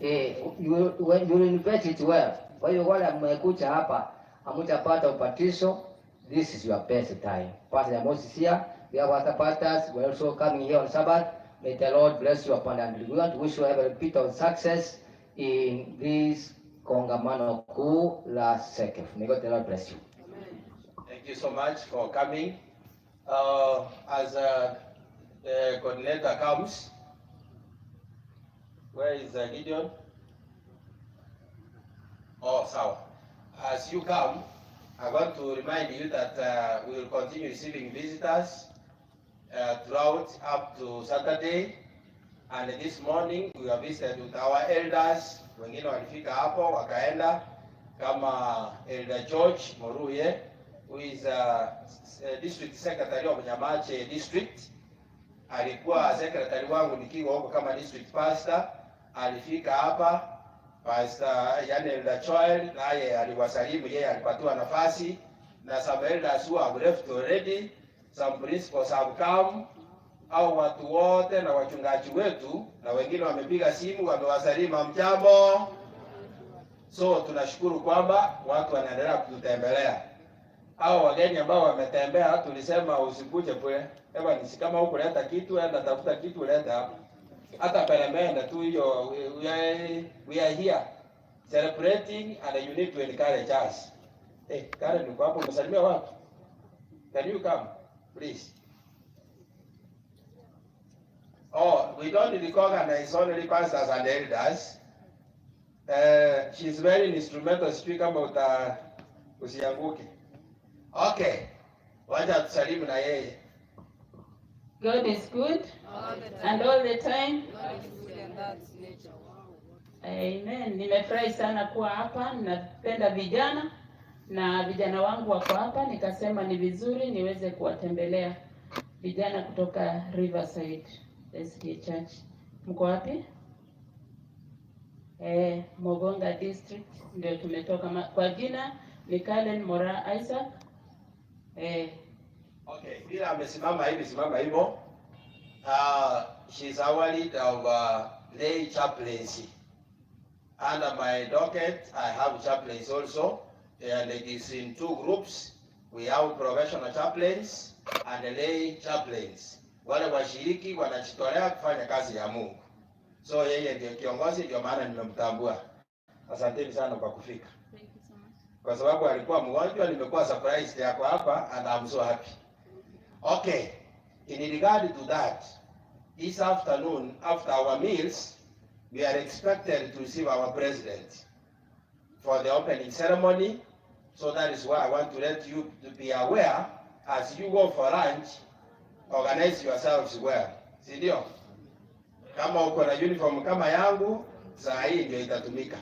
You invest it well. Kwa hiyo wale mmekuja hapa hamtapata upatizo, this is your best time. Pastor Moses here, we have other pastors, we are also coming here on Sabbath. May the Lord bless you abundantly. We want to wish you a bit of success in this kongamano kuu la SEKEF. May God the Lord bless you. Thank you so much for coming. As the coordinator comes, where is Gideon? Oh, so as you come, I want to remind you that we will continue receiving visitors throughout up to Saturday. And this morning we have visited with our elders. Wengine walifika hapo wakaenda kama Elder George Moruye, who is district secretary of Nyamache district. Alikuwa secretary wangu nikiwa huko kama district pastor. Alifika hapa Pastor Elder Choel, naye aliwasalimu, yeye alipatiwa nafasi, na some elders who have left already, some principals have come, au watu wote na wachungaji wetu na wengine wamepiga simu wamewasalimu mjambo. So tunashukuru kwamba watu wanaendelea kututembelea. Hao wageni ambao wametembea tulisema usikuje pole. Eba ni kama huko leta kitu, enda tafuta kitu leta hapa. Hata peremende tu hiyo, we are here celebrating and you need to encourage us. Hey, Karen uko hapo msalimia watu. Can you come please? Oh, we don't recognize only pastors and elders. She's very instrumental speaker about usianguke. Okay. Wacha tusalimu na yeye. God is good and all the time. Amen. Nimefurahi sana kuwa hapa. Napenda vijana na vijana wangu wako hapa, nikasema ni vizuri niweze kuwatembelea vijana kutoka Riverside SDA Church. Mko wapi? Mogonga district ndio tumetoka. Kwa jina ni Kalen Mora Isaac. Okay, bila amesimama hivi, simama hivyo. She's our leader of lay chaplaincy. Under my docket, I have chaplains also, and it is in two groups. We have professional chaplains and lay chaplains. Wale washiriki wanajitolea kufanya kazi ya Mungu. So yeye ndio kiongozi, ndio maana nimemtambua. Asanteni sana kwa kufika. Thank you so much. Kwa sababu alikuwa mgonjwa, nimekuwa surprised yako hapa and I'm so happy. Okay, in regard to that, this afternoon, after our meals, we are expected to receive our president for the opening ceremony. So that is why I want to let you to be aware, as you go for lunch, organize yourselves well. Si ndio? Kama uko na uniform kama yangu, saa hii ndio itatumika.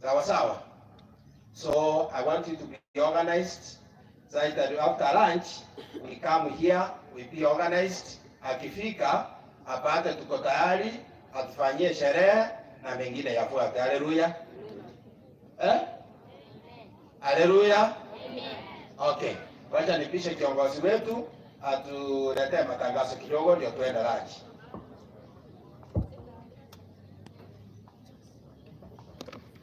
Sawa sawa? So I want you to be organized so that after lunch we come here, we be organized. Akifika apate tuko tayari, atufanyie sherehe na mengine yafuate. Haleluya. Haleluya. Okay. Wacha nipishe kiongozi wetu atuletee matangazo kidogo ndio tuende lunch.